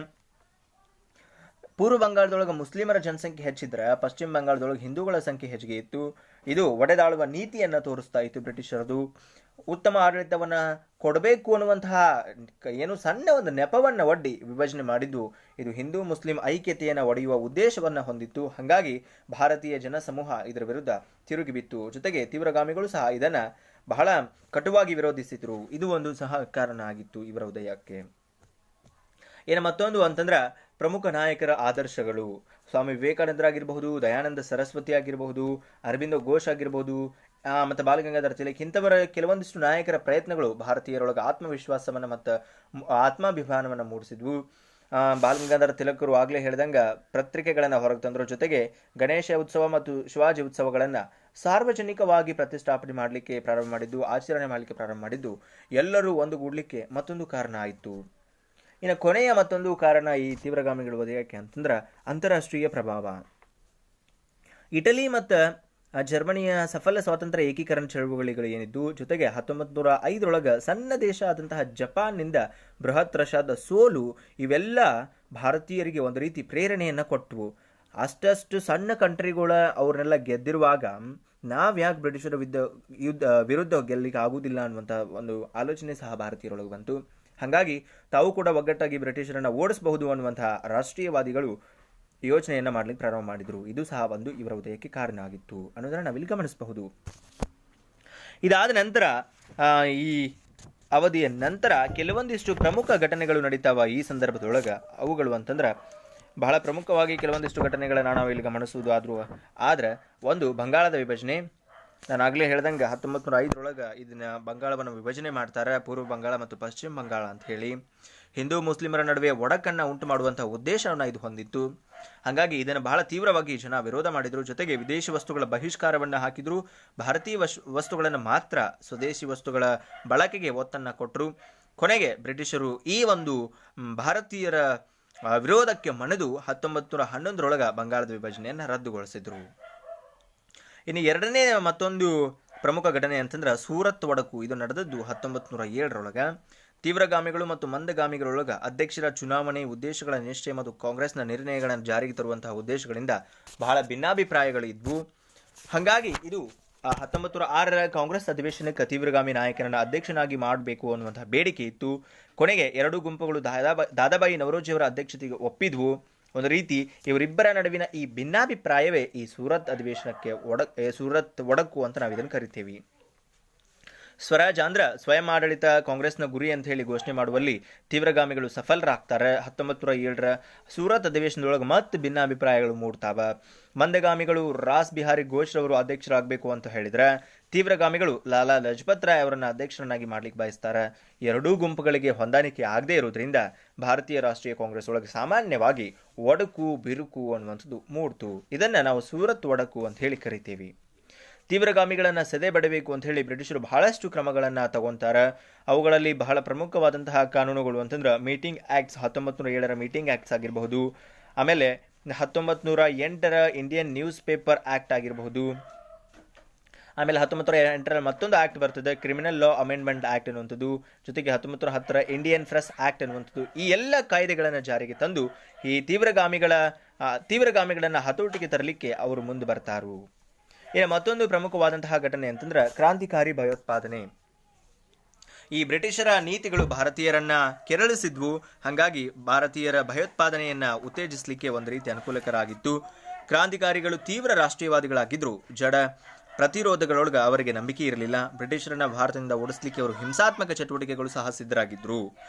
ಪೂರ್ವ ಬಂಗಾಳದೊಳಗೆ ಮುಸ್ಲಿಮರ ಜನಸಂಖ್ಯೆ ಹೆಚ್ಚಿದ್ರೆ ಪಶ್ಚಿಮ ಬಂಗಾಳದೊಳಗೆ ಹಿಂದೂಗಳ ಸಂಖ್ಯೆ ಹೆಚ್ಚಿಗೆ ಇತ್ತು. ಇದು ಒಡೆದಾಳುವ ನೀತಿಯನ್ನ ತೋರಿಸ್ತಾ ಇತ್ತು ಬ್ರಿಟಿಷರದು. ಉತ್ತಮ ಆಡಳಿತವನ್ನ ಕೊಡಬೇಕು ಅನ್ನುವಂತಹ ಏನು ಸಣ್ಣ ಒಂದು ನೆಪವನ್ನ ಒಡ್ಡಿ ವಿಭಜನೆ ಮಾಡಿದ್ದು ಇದು ಹಿಂದೂ ಮುಸ್ಲಿಂ ಐಕ್ಯತೆಯನ್ನು ಒಡೆಯುವ ಉದ್ದೇಶವನ್ನ ಹೊಂದಿತ್ತು. ಹಾಗಾಗಿ ಭಾರತೀಯ ಜನಸಮೂಹ ಇದರ ವಿರುದ್ಧ ತಿರುಗಿ ಬಿತ್ತು. ಜೊತೆಗೆ ತೀವ್ರಗಾಮಿಗಳು ಸಹ ಇದನ್ನ ಬಹಳ ಕಟುವಾಗಿ ವಿರೋಧಿಸಿದ್ರು. ಇದು ಒಂದು ಸಹ ಕಾರಣ ಆಗಿತ್ತು ಇವರ ಉದಯಕ್ಕೆ. ಇನ್ನು ಮತ್ತೊಂದು ಅಂತಂದ್ರ ಪ್ರಮುಖ ನಾಯಕರ ಆದರ್ಶಗಳು. ಸ್ವಾಮಿ ವಿವೇಕಾನಂದರಾಗಿರಬಹುದು, ದಯಾನಂದ ಸರಸ್ವತಿ ಆಗಿರಬಹುದು, ಅರವಿಂದ ಘೋಷ್ ಆಗಿರಬಹುದು, ಮತ್ತು ಬಾಲಗಂಗಾಧರ ತಿಲಕ್ ಇಂಥವರ ಕೆಲವೊಂದಿಷ್ಟು ನಾಯಕರ ಪ್ರಯತ್ನಗಳು ಭಾರತೀಯರೊಳಗೆ ಆತ್ಮವಿಶ್ವಾಸವನ್ನ ಮತ್ತು ಆತ್ಮಾಭಿಮಾನವನ್ನು ಮೂಡಿಸಿದ್ವು. ಬಾಲಗಂಗಾಧರ ತಿಲಕರು ಆಗ್ಲೇ ಹೇಳಿದಂಗ ಪತ್ರಿಕೆಗಳನ್ನ ಹೊರಗೆ ತಂದ್ರ. ಜೊತೆಗೆ ಗಣೇಶ ಉತ್ಸವ ಮತ್ತು ಶಿವಾಜಿ ಉತ್ಸವಗಳನ್ನ ಸಾರ್ವಜನಿಕವಾಗಿ ಪ್ರತಿಷ್ಠಾಪನೆ ಮಾಡಲಿಕ್ಕೆ ಪ್ರಾರಂಭ ಮಾಡಿದ್ದು, ಆಚರಣೆ ಮಾಡಲಿಕ್ಕೆ ಪ್ರಾರಂಭ ಮಾಡಿದ್ದು ಎಲ್ಲರೂ ಒಂದುಗೂಡ್ಲಿಕ್ಕೆ ಮತ್ತೊಂದು ಕಾರಣ ಆಯಿತು. ಇನ್ನು ಕೊನೆಯ ಮತ್ತೊಂದು ಕಾರಣ ಈ ತೀವ್ರಗಾಮಿಗಳು ಉದಯಕ್ಕೆ ಅಂತಂದ್ರೆ ಅಂತಾರಾಷ್ಟ್ರೀಯ ಪ್ರಭಾವ. ಇಟಲಿ ಮತ್ತು ಜರ್ಮನಿಯ ಸಫಲ ಸ್ವಾತಂತ್ರ್ಯ ಏಕೀಕರಣ ಚಳುವಳಿಗಳು ಏನಿದ್ದು, ಜೊತೆಗೆ 1905 ಸಣ್ಣ ದೇಶ ಆದಂತಹ ಜಪಾನ್ನಿಂದ ಬೃಹತ್ ರಷ್ಯಾದ ಸೋಲು ಇವೆಲ್ಲ ಭಾರತೀಯರಿಗೆ ಒಂದು ರೀತಿ ಪ್ರೇರಣೆಯನ್ನ ಕೊಟ್ಟವು. ಅಷ್ಟಷ್ಟು ಸಣ್ಣ ಕಂಟ್ರಿಗಳ ಅವ್ರನ್ನೆಲ್ಲ ಗೆದ್ದಿರುವಾಗ ನಾವ್ಯಾಕೆ ಬ್ರಿಟಿಷರ ವಿರುದ್ಧ ಗೆಲ್ಲಿಕ್ಕೆ ಆಗುವುದಿಲ್ಲ ಅನ್ನುವಂಥ ಒಂದು ಆಲೋಚನೆ ಸಹ ಭಾರತೀಯರೊಳಗೆ ಬಂತು. ಹಾಗಾಗಿ ತಾವು ಕೂಡ ಒಗ್ಗಟ್ಟಾಗಿ ಬ್ರಿಟಿಷರನ್ನ ಓಡಿಸಬಹುದು ಅನ್ನುವಂತಹ ರಾಷ್ಟ್ರೀಯವಾದಿಗಳು ಯೋಚನೆಯನ್ನ ಮಾಡ್ಲಿಕ್ಕೆ ಪ್ರಾರಂಭ ಮಾಡಿದ್ರು. ಇದು ಸಹ ಒಂದು ಇವರ ಉದಯಕ್ಕೆ ಕಾರಣ ಆಗಿತ್ತು ಅನ್ನೋದನ್ನ ನಾವಿಲ್ಲಿ ಗಮನಿಸಬಹುದು. ಇದಾದ ನಂತರ ಈ ಅವಧಿಯ ನಂತರ ಕೆಲವೊಂದಿಷ್ಟು ಪ್ರಮುಖ ಘಟನೆಗಳು ನಡೀತಾವ ಈ ಸಂದರ್ಭದೊಳಗ. ಅವುಗಳು ಅಂತಂದ್ರೆ ಬಹಳ ಪ್ರಮುಖವಾಗಿ ಕೆಲವೊಂದಿಷ್ಟು ಘಟನೆಗಳನ್ನ ನಾವು ಇಲ್ಲಿ ಗಮನಿಸುವುದು ಆದ್ರೆ ಒಂದು ಬಂಗಾಳದ ವಿಭಜನೆ. ನಾನು ಆಗಲೇ ಹೇಳ್ದಂಗೆ 1905 ಇದನ್ನ ಬಂಗಾಳವನ್ನು ವಿಭಜನೆ ಮಾಡ್ತಾರೆ, ಪೂರ್ವ ಬಂಗಾಳ ಮತ್ತು ಪಶ್ಚಿಮ ಬಂಗಾಳ ಅಂತ ಹೇಳಿ. ಹಿಂದೂ ಮುಸ್ಲಿಮರ ನಡುವೆ ಒಡಕನ್ನ ಉಂಟು ಮಾಡುವಂತಹ ಉದ್ದೇಶವನ್ನ ಇದು ಹೊಂದಿತ್ತು. ಹಾಗಾಗಿ ಇದನ್ನು ಬಹಳ ತೀವ್ರವಾಗಿ ಜನ ವಿರೋಧ ಮಾಡಿದ್ರು. ಜೊತೆಗೆ ವಿದೇಶಿ ವಸ್ತುಗಳ ಬಹಿಷ್ಕಾರವನ್ನ ಹಾಕಿದ್ರು. ಭಾರತೀಯ ವಸ್ತುಗಳನ್ನು ಮಾತ್ರ ಸ್ವದೇಶಿ ವಸ್ತುಗಳ ಬಳಕೆಗೆ ಒತ್ತನ್ನ ಕೊಟ್ಟರು. ಕೊನೆಗೆ ಬ್ರಿಟಿಷರು ಈ ಒಂದು ಭಾರತೀಯರ ವಿರೋಧಕ್ಕೆ ಮಣಿದು 1911 ಬಂಗಾಳದ ವಿಭಜನೆಯನ್ನು ರದ್ದುಗೊಳಿಸಿದ್ರು. ಇನ್ನು ಎರಡನೇ ಮತ್ತೊಂದು ಪ್ರಮುಖ ಘಟನೆ ಅಂತಂದ್ರೆ ಸೂರತ್ ಒಡಕು. ಇದು ನಡೆದದ್ದು 1907 ತೀವ್ರಗಾಮಿಗಳು ಮತ್ತು ಮಂದಗಾಮಿಗಳೊಳಗ ಅಧ್ಯಕ್ಷರ ಚುನಾವಣೆ ಉದ್ದೇಶಗಳ ನಿಶ್ಚಯ ಮತ್ತು ಕಾಂಗ್ರೆಸ್ನ ನಿರ್ಣಯಗಳನ್ನು ಜಾರಿಗೆ ತರುವಂತಹ ಉದ್ದೇಶಗಳಿಂದ ಬಹಳ ಭಿನ್ನಾಭಿಪ್ರಾಯಗಳು ಇದ್ವು. ಹಾಗಾಗಿ ಇದು 1906 ಕಾಂಗ್ರೆಸ್ ಅಧಿವೇಶನಕ್ಕೆ ತೀವ್ರಗಾಮಿ ನಾಯಕನನ್ನ ಅಧ್ಯಕ್ಷನಾಗಿ ಮಾಡಬೇಕು ಅನ್ನುವಂತಹ ಬೇಡಿಕೆ ಇತ್ತು. ಕೊನೆಗೆ ಎರಡೂ ಗುಂಪುಗಳು ದಾದಾಬಾಯಿ ನವರೋಜಿಯವರ ಅಧ್ಯಕ್ಷತೆಗೆ ಒಪ್ಪಿದ್ವು. ಒಂದು ರೀತಿ ಇವರಿಬ್ಬರ ನಡುವಿನ ಈ ಭಿನ್ನಾಭಿಪ್ರಾಯವೇ ಈ ಸೂರತ್ ಅಧಿವೇಶನಕ್ಕೆ ಸೂರತ್ ಒಡಕು ಅಂತ ನಾವು ಇದನ್ನು ಕರಿತೀವಿ. ಸ್ವರಾಜ್ ಅಂದ್ರ ಸ್ವಯಂ ಆಡಳಿತ ಕಾಂಗ್ರೆಸ್ನ ಗುರಿ ಅಂತ ಹೇಳಿ ಘೋಷಣೆ ಮಾಡುವಲ್ಲಿ ತೀವ್ರಗಾಮಿಗಳು ಸಫಲರಾಗ್ತಾರೆ. 1907 ಸೂರತ್ ಅಧಿವೇಶನದೊಳಗೆ ಮತ್ತೆ ಭಿನ್ನಾಭಿಪ್ರಾಯಗಳು ಮೂಡ್ತಾವ. ಮಂದಗಾಮಿಗಳು ರಾಸ್ ಬಿಹಾರಿ ಘೋಷ್ ರವರು ಅಧ್ಯಕ್ಷರಾಗಬೇಕು ಅಂತ ಹೇಳಿದ್ರೆ, ತೀವ್ರಗಾಮಿಗಳು ಲಾಲಾ ಲಜಪತ್ ರಾಯ್ ಅವರನ್ನ ಅಧ್ಯಕ್ಷರನ್ನಾಗಿ ಮಾಡ್ಲಿಕ್ಕೆ ಬಯಸ್ತಾರೆ. ಎರಡೂ ಗುಂಪುಗಳಿಗೆ ಹೊಂದಾಣಿಕೆ ಆಗದೇ ಇರೋದ್ರಿಂದ ಭಾರತೀಯ ರಾಷ್ಟ್ರೀಯ ಕಾಂಗ್ರೆಸ್ ಒಳಗೆ ಸಾಮಾನ್ಯವಾಗಿ ಒಡಕು ಬಿರುಕು ಅನ್ನುವಂಥದ್ದು ಮೂಡ್ತು. ಇದನ್ನ ನಾವು ಸೂರತ್ ಒಡಕು ಅಂತ ಹೇಳಿ ಕರಿತೀವಿ. ತೀವ್ರಗಾಮಿಗಳನ್ನ ಸೆದೆ ಬಡಬೇಕು ಅಂತ ಹೇಳಿ ಬ್ರಿಟಿಷರು ಬಹಳಷ್ಟು ಕ್ರಮಗಳನ್ನ ತಗೊಂತಾರೆ. ಅವುಗಳಲ್ಲಿ ಬಹಳ ಪ್ರಮುಖವಾದಂತಹ ಕಾನೂನುಗಳು ಅಂತಂದ್ರೆ ಮೀಟಿಂಗ್ ಆಕ್ಟ್ಸ್, 1907 ಮೀಟಿಂಗ್ ಆಕ್ಟ್ಸ್ ಆಗಿರಬಹುದು. ಆಮೇಲೆ 1908 ಇಂಡಿಯನ್ ನ್ಯೂಸ್ ಪೇಪರ್ ಆಕ್ಟ್ ಆಗಿರಬಹುದು. ಆಮೇಲೆ 1908 ಮತ್ತೊಂದು ಆಕ್ಟ್ ಬರ್ತದೆ, ಕ್ರಿಮಿನಲ್ ಲಾ ಅಮೆಂಡ್ಮೆಂಟ್ ಆಕ್ಟ್ ಅನ್ನುವಂಥದ್ದು. ಜೊತೆಗೆ 1910 ಇಂಡಿಯನ್ ಪ್ರೆಸ್ ಆಕ್ಟ್ ಅನ್ನುವಂಥದ್ದು. ಈ ಎಲ್ಲ ಕಾಯ್ದೆಗಳನ್ನು ಜಾರಿಗೆ ತಂದು ಈ ತೀವ್ರಗಾಮಿಗಳನ್ನ ಹತೋಟಿಗೆ ತರಲಿಕ್ಕೆ ಅವರು ಮುಂದೆ ಬರ್ತಾರು. ಇನ್ನು ಮತ್ತೊಂದು ಪ್ರಮುಖವಾದಂತಹ ಘಟನೆ ಅಂತಂದ್ರೆ ಕ್ರಾಂತಿಕಾರಿ ಭಯೋತ್ಪಾದನೆ. ಈ ಬ್ರಿಟಿಷರ ನೀತಿಗಳು ಭಾರತೀಯರನ್ನ ಕೆರಳಿಸಿದ್ವು. ಹಾಗಾಗಿ ಭಾರತೀಯರ ಭಯೋತ್ಪಾದನೆಯನ್ನ ಉತ್ತೇಜಿಸಲಿಕ್ಕೆ ಒಂದು ರೀತಿ ಅನುಕೂಲಕರ ಆಗಿತ್ತು. ಕ್ರಾಂತಿಕಾರಿಗಳು ತೀವ್ರ ರಾಷ್ಟ್ರೀಯವಾದಿಗಳಾಗಿದ್ರು. ಜಡ ಪ್ರತಿರೋಧಗಳೊಳಗೆ ಅವರಿಗೆ ನಂಬಿಕೆ ಇರಲಿಲ್ಲ. ಬ್ರಿಟಿಷರನ್ನ ಭಾರತದಿಂದ ಓಡಿಸಲಿಕ್ಕೆ ಅವರು ಹಿಂಸಾತ್ಮಕ ಚಟುವಟಿಕೆಗಳು ಸಹ ಸಿದ್ಧರಾಗಿದ್ರು.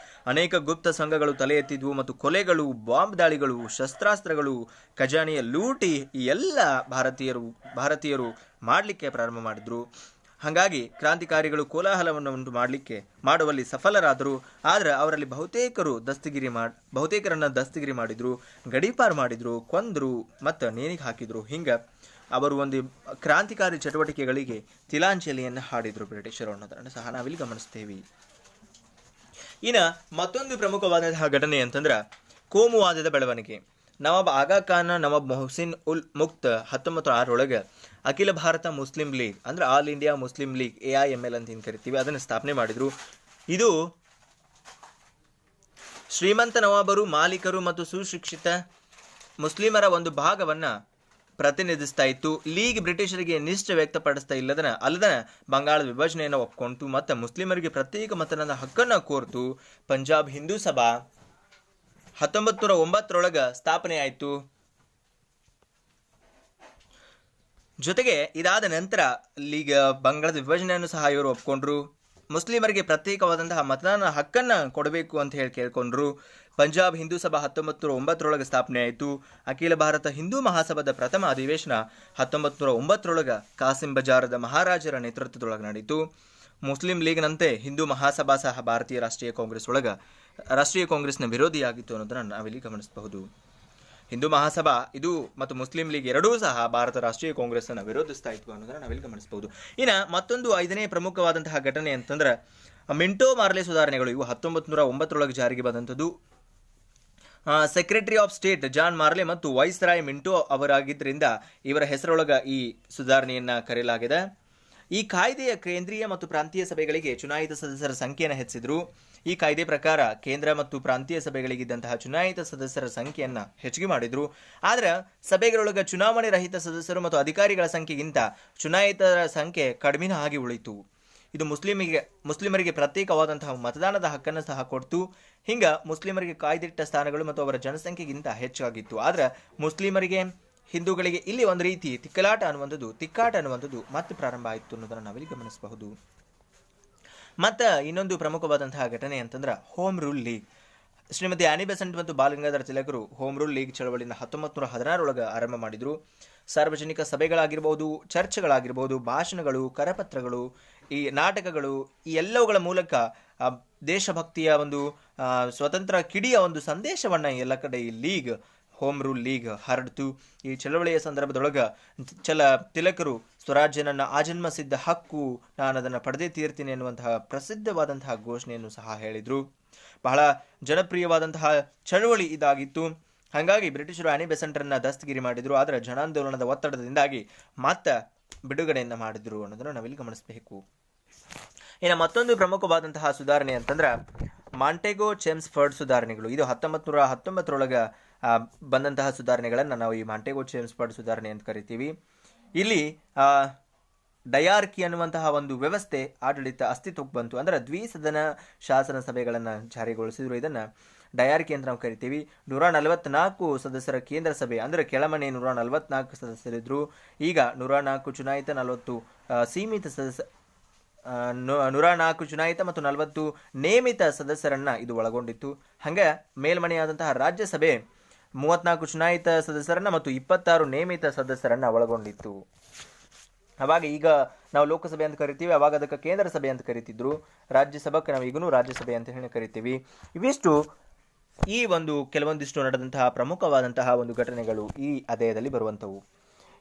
ಅನೇಕ ಗುಪ್ತ ಸಂಘಗಳು ತಲೆ ಎತ್ತಿದ್ವು ಮತ್ತು ಕೊಲೆಗಳು, ಬಾಂಬ್ ದಾಳಿಗಳು, ಶಸ್ತ್ರಾಸ್ತ್ರಗಳು, ಖಜಾನೆಯ ಲೂಟಿ ಈ ಎಲ್ಲ ಭಾರತೀಯರು ಮಾಡಲಿಕ್ಕೆ ಪ್ರಾರಂಭ ಮಾಡಿದ್ರು. ಹಾಗಾಗಿ ಕ್ರಾಂತಿಕಾರಿಗಳು ಕೋಲಾಹಲವನ್ನು ಉಂಟು ಮಾಡುವಲ್ಲಿ ಸಫಲರಾದರು. ಆದ್ರೆ ಅವರಲ್ಲಿ ಬಹುತೇಕರನ್ನ ದಸ್ತಗಿರಿ ಮಾಡಿದ್ರು, ಗಡೀಪಾರು ಮಾಡಿದ್ರು, ಕೊಂದ್ರು ಮತ್ತು ನೇಣಿಗೆ ಹಾಕಿದ್ರು. ಹಿಂಗ ಅವರು ಒಂದು ಕ್ರಾಂತಿಕಾರಿ ಚಟುವಟಿಕೆಗಳಿಗೆ ತಿಲಾಂಜಲಿಯನ್ನು ಹಾಡಿದರು ಬ್ರಿಟಿಷರು ಅನ್ನೋದನ್ನು ಸಹ ನಾವಿಲ್ಲಿ ಗಮನಿಸ್ತೇವೆ. ಇನ್ನು ಮತ್ತೊಂದು ಪ್ರಮುಖವಾದಂತಹ ಘಟನೆ ಅಂತಂದ್ರೆ ಕೋಮುವಾದದ ಬೆಳವಣಿಗೆ. ನವಾಬ್ ಆಗಾ ಖಾನ್ ನವಾಬ್ ಮೊಹಸಿನ್ ಉಲ್ ಮುಕ್ತ್ 1906 ಅಖಿಲ ಭಾರತ ಮುಸ್ಲಿಂ ಲೀಗ್ ಅಂದ್ರೆ all India Muslim league AIML ಅಂತ ಏನು ಕರಿತೀವಿ ಅದನ್ನು ಸ್ಥಾಪನೆ ಮಾಡಿದ್ರು. ಇದು ಶ್ರೀಮಂತ ನವಾಬರು, ಮಾಲೀಕರು ಮತ್ತು ಸುಶಿಕ್ಷಿತ ಮುಸ್ಲಿಮರ ಒಂದು ಭಾಗವನ್ನ ಪ್ರತಿನಿಧಿಸ್ತಾ ಇತ್ತು. ಲೀಗ್ ಬ್ರಿಟಿಷರಿಗೆ ನಿಷ್ಠೆ ವ್ಯಕ್ತಪಡಿಸ್ತಾ ಅಲ್ಲದನ ಬಂಗಾಳದ ವಿಭಜನೆಯನ್ನು ಒಪ್ಕೊಂತು ಮತ್ತು ಮುಸ್ಲಿಮರಿಗೆ ಪ್ರತ್ಯೇಕ ಮತದಾನದ ಹಕ್ಕನ್ನು ಕೋರ್ತು. ಪಂಜಾಬ್ ಹಿಂದೂ ಸಭಾ 1909 ಸ್ಥಾಪನೆ ಆಯಿತು. ಜೊತೆಗೆ ಇದಾದ ನಂತರ ಲೀಗ್ ಬಂಗಾಳದ ವಿಭಜನೆಯನ್ನು ಸಹ ಇವರು ಒಪ್ಕೊಂಡ್ರು. ಮುಸ್ಲಿಮರಿಗೆ ಪ್ರತ್ಯೇಕವಾದಂತಹ ಮತದಾನ ಹಕ್ಕನ್ನು ಕೊಡಬೇಕು ಅಂತ ಹೇಳಿ ಕೇಳ್ಕೊಂಡ್ರು. ಪಂಜಾಬ್ ಹಿಂದೂ ಸಭಾ 1909 ಸ್ಥಾಪನೆ ಆಯಿತು. ಅಖಿಲ ಭಾರತ ಹಿಂದೂ ಮಹಾಸಭಾದ ಪ್ರಥಮ ಅಧಿವೇಶನ 1909 ಕಾಸಿಂ ಬಜಾರದ ಮಹಾರಾಜರ ನೇತೃತ್ವದೊಳಗೆ ನಡೆಯಿತು. ಮುಸ್ಲಿಂ ಲೀಗ್ನಂತೆ ಹಿಂದೂ ಮಹಾಸಭಾ ಸಹ ಭಾರತೀಯ ರಾಷ್ಟ್ರೀಯ ಕಾಂಗ್ರೆಸ್ನ ವಿರೋಧಿಯಾಗಿತ್ತು ಅನ್ನೋದನ್ನು ನಾವಿಲ್ಲಿ ಗಮನಿಸಬಹುದು. ಹಿಂದೂ ಮಹಾಸಭಾ ಇದು ಮತ್ತು ಮುಸ್ಲಿಂ ಲೀಗ್ ಎರಡೂ ಸಹ ಭಾರತ ರಾಷ್ಟ್ರೀಯ ಕಾಂಗ್ರೆಸ್ ಅನ್ನು ವಿರೋಧಿಸ್ತಾ ಇತ್ತು ಅನ್ನೋದನ್ನು ನಾವಿಲ್ಲಿ ಗಮನಿಸಬಹುದು. ಇನ್ನು ಮತ್ತೊಂದು 5ನೇ ಪ್ರಮುಖವಾದಂತಹ ಘಟನೆ ಅಂತಂದ್ರೆ ಮಿಂಟೋ ಮಾರ್ಲೆ ಸುಧಾರಣೆಗಳು. ಇವು 1909 ಜಾರಿಗೆ ಬಂದಂಥದ್ದು. ಸೆಕ್ರೆಟರಿ ಆಫ್ ಸ್ಟೇಟ್ ಜಾನ್ ಮಾರ್ಲೆ ಮತ್ತು ವೈಸ್ ರಾಯ್ ಮಿಂಟೋ ಅವರಾಗಿದ್ದರಿಂದ ಇವರ ಹೆಸರೊಳಗ ಈ ಸುಧಾರಣೆಯನ್ನ ಕರೆಯಲಾಗಿದೆ. ಈ ಕಾಯ್ದೆಯ ಕೇಂದ್ರೀಯ ಮತ್ತು ಪ್ರಾಂತೀಯ ಸಭೆಗಳಿಗೆ ಚುನಾಯಿತ ಸದಸ್ಯರ ಸಂಖ್ಯೆಯನ್ನು ಹೆಚ್ಚಿಸಿದ್ರು. ಈ ಕಾಯ್ದೆ ಪ್ರಕಾರ ಕೇಂದ್ರ ಮತ್ತು ಪ್ರಾಂತೀಯ ಸಭೆಗಳಿಗಿದ್ದಂತಹ ಚುನಾಯಿತ ಸದಸ್ಯರ ಸಂಖ್ಯೆಯನ್ನ ಹೆಚ್ಚಿಗೆ ಮಾಡಿದ್ರು. ಆದ್ರೆ ಸಭೆಗಳೊಳಗ ಚುನಾವಣೆ ರಹಿತ ಸದಸ್ಯರು ಮತ್ತು ಅಧಿಕಾರಿಗಳ ಸಂಖ್ಯೆಗಿಂತ ಚುನಾಯಿತರ ಸಂಖ್ಯೆ ಕಡಿಮೆ ಆಗಿ ಉಳಿತು. ಇದು ಮುಸ್ಲಿಮರಿಗೆ ಪ್ರತ್ಯೇಕವಾದಂತಹ ಮತದಾನದ ಹಕ್ಕನ್ನು ಸಹ ಕೊಡ್ತು. ಹಿಂಗ ಮುಸ್ಲಿಮರಿಗೆ ಕಾಯ್ದಿಟ್ಟ ಸ್ಥಾನಗಳು ಮತ್ತು ಅವರ ಜನಸಂಖ್ಯೆಗಿಂತ ಹೆಚ್ಚಾಗಿತ್ತು. ಆದ್ರೆ ಮುಸ್ಲಿಮರಿಗೆ, ಹಿಂದೂಗಳಿಗೆ ಇಲ್ಲಿ ಒಂದು ರೀತಿ ತಿಕ್ಕಾಟ ಅನ್ನುವಂಥದ್ದು ಮತ್ತೆ ಪ್ರಾರಂಭ ಆಯಿತು ಅನ್ನೋದನ್ನು ನಾವಿಲ್ಲಿ ಗಮನಿಸಬಹುದು. ಮತ್ತು ಇನ್ನೊಂದು ಪ್ರಮುಖವಾದಂತಹ ಘಟನೆ ಅಂತಂದ್ರೆ ಹೋಮ್ ರೂಲ್ ಲೀಗ್. ಶ್ರೀಮತಿ ಆನಿ ಬೆಸೆಂಟ್ ಮತ್ತು ಬಾಲಗಂಗಾಧರ ತಿಲಕರು ಹೋಮ್ ರೂಲ್ ಲೀಗ್ ಚಳವಳಿನ 1916 ಆರಂಭ ಮಾಡಿದ್ರು. ಸಾರ್ವಜನಿಕ ಸಭೆಗಳಾಗಿರ್ಬೋದು, ಚರ್ಚೆಗಳಾಗಿರ್ಬೋದು, ಭಾಷಣಗಳು, ಕರಪತ್ರಗಳು, ಈ ನಾಟಕಗಳು, ಈ ಎಲ್ಲವುಗಳ ಮೂಲಕ ದೇಶಭಕ್ತಿಯ ಒಂದು ಸ್ವತಂತ್ರ ಕಿಡಿಯ ಒಂದು ಸಂದೇಶವನ್ನ ಎಲ್ಲ ಕಡೆ ಈ ಲೀಗ್, ಹೋಮ್ ರೂಲ್ ಲೀಗ್ ಹರಡ್ತು. ಈ ಚಳವಳಿಯ ಸಂದರ್ಭದೊಳಗ ತಿಲಕರು ಸ್ವರಾಜ್ಯ ನನ್ನ ಆಜನ್ಮ ಸಿದ್ಧ ಹಕ್ಕು, ನಾನು ಅದನ್ನು ಪಡೆದೇ ತೀರ್ತೀನಿ ಎನ್ನುವಂತಹ ಪ್ರಸಿದ್ಧವಾದಂತಹ ಘೋಷಣೆಯನ್ನು ಸಹ ಹೇಳಿದ್ರು. ಬಹಳ ಜನಪ್ರಿಯವಾದಂತಹ ಚಳವಳಿ ಇದಾಗಿತ್ತು. ಹಾಗಾಗಿ ಬ್ರಿಟಿಷರು ಆನಿ ಬೆಸೆಂಟರನ್ನ ದಸ್ತಗಿರಿ ಮಾಡಿದ್ರು. ಆದರೆ ಜನಾಂದೋಲನದ ಒತ್ತಡದಿಂದಾಗಿ ಮತ್ತೆ ಬಿಡುಗಡೆಯನ್ನ ಮಾಡಿದ್ರು ಅನ್ನೋದನ್ನು ನಾವಿಲ್ಲಿ ಗಮನಿಸಬೇಕು. ಇನ್ನು ಮತ್ತೊಂದು ಪ್ರಮುಖವಾದಂತಹ ಸುಧಾರಣೆ ಅಂತಂದ್ರೆ ಮಾಂಟೆಗೋ ಚೆಮ್ಸ್ಫರ್ಡ್ ಸುಧಾರಣೆಗಳು. ಇದು 1919 ಬಂದಂತಹ ಸುಧಾರಣೆಗಳನ್ನು ನಾವು ಈ ಮಾಂಟೆಗೋ ಚೆಮ್ಸ್ಫರ್ಡ್ ಸುಧಾರಣೆ ಅಂತ ಕರಿತೀವಿ. ಇಲ್ಲಿ ಡಯಾರ್ಕಿ ಅನ್ನುವಂತಹ ಒಂದು ವ್ಯವಸ್ಥೆ ಆಡಳಿತ ಅಸ್ತಿತ್ವಕ್ಕೆ ಬಂತು. ಅಂದ್ರೆ ದ್ವಿಸದನ ಶಾಸನ ಸಭೆಗಳನ್ನು ಜಾರಿಗೊಳಿಸಿದ್ರು. ಇದನ್ನ ಡಯಾರ್ಕಿ ಅಂತ ನಾವು ಕರಿತೀವಿ. 144 ಸದಸ್ಯರ ಕೇಂದ್ರ ಸಭೆ, ಅಂದ್ರೆ ಕೆಳಮನೆ 144 ಸದಸ್ಯರಿದ್ರು. ಈಗ 104 ಚುನಾಯಿತ, 40 ಸೀಮಿತ ಸದಸ್ಯ, 104 ಚುನಾಯಿತ ಮತ್ತು 40 ನೇಮಿತ ಸದಸ್ಯರನ್ನ ಇದು ಒಳಗೊಂಡಿತ್ತು. ಹಂಗೆ ಮೇಲ್ಮನೆಯಾದಂತಹ ರಾಜ್ಯಸಭೆ 34 ಚುನಾಯಿತ ಸದಸ್ಯರನ್ನ ಮತ್ತು 26 ನೇಮಿತ ಸದಸ್ಯರನ್ನ ಒಳಗೊಂಡಿತ್ತು. ಅವಾಗ ಈಗ ನಾವು ಲೋಕಸಭೆ ಅಂತ ಕರಿತೀವಿ, ಅವಾಗ ಅದಕ್ಕೆ ಕೇಂದ್ರ ಸಭೆ ಅಂತ ಕರಿತಿದ್ರು. ರಾಜ್ಯಸಭೆಗೆ ನಾವು ಈಗಲೂ ರಾಜ್ಯಸಭೆ ಅಂತ ಹೇಳಿ ಕರಿತೀವಿ. ಇವಿಷ್ಟು ಈ ಒಂದು ಕೆಲವೊಂದಿಷ್ಟು ನಡೆದಂತಹ ಪ್ರಮುಖವಾದಂತಹ ಒಂದು ಘಟನೆಗಳು ಈ ಅಧ್ಯಾಯದಲ್ಲಿ ಬರುವಂಥವು.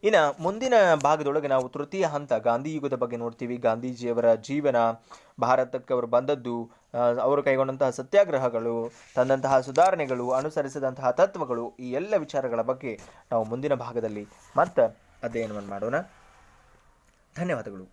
ಇನ್ನು ಮುಂದಿನ ಭಾಗದೊಳಗೆ ನಾವು ತೃತೀಯ ಹಂತ ಗಾಂಧಿ ಯುಗದ ಬಗ್ಗೆ ನೋಡ್ತೀವಿ. ಗಾಂಧೀಜಿಯವರ ಜೀವನ, ಭಾರತಕ್ಕೆ ಅವರು ಬಂದದ್ದು, ಅವರು ಕೈಗೊಂಡಂತಹ ಸತ್ಯಾಗ್ರಹಗಳು, ತಂದಂತಹ ಸುಧಾರಣೆಗಳು, ಅನುಸರಿಸಿದಂತಹ ತತ್ವಗಳು, ಈ ಎಲ್ಲ ವಿಚಾರಗಳ ಬಗ್ಗೆ ನಾವು ಮುಂದಿನ ಭಾಗದಲ್ಲಿ ಮತ್ತೆ ಅಧ್ಯಯನವನ್ನು ಮಾಡೋಣ. ಧನ್ಯವಾದಗಳು.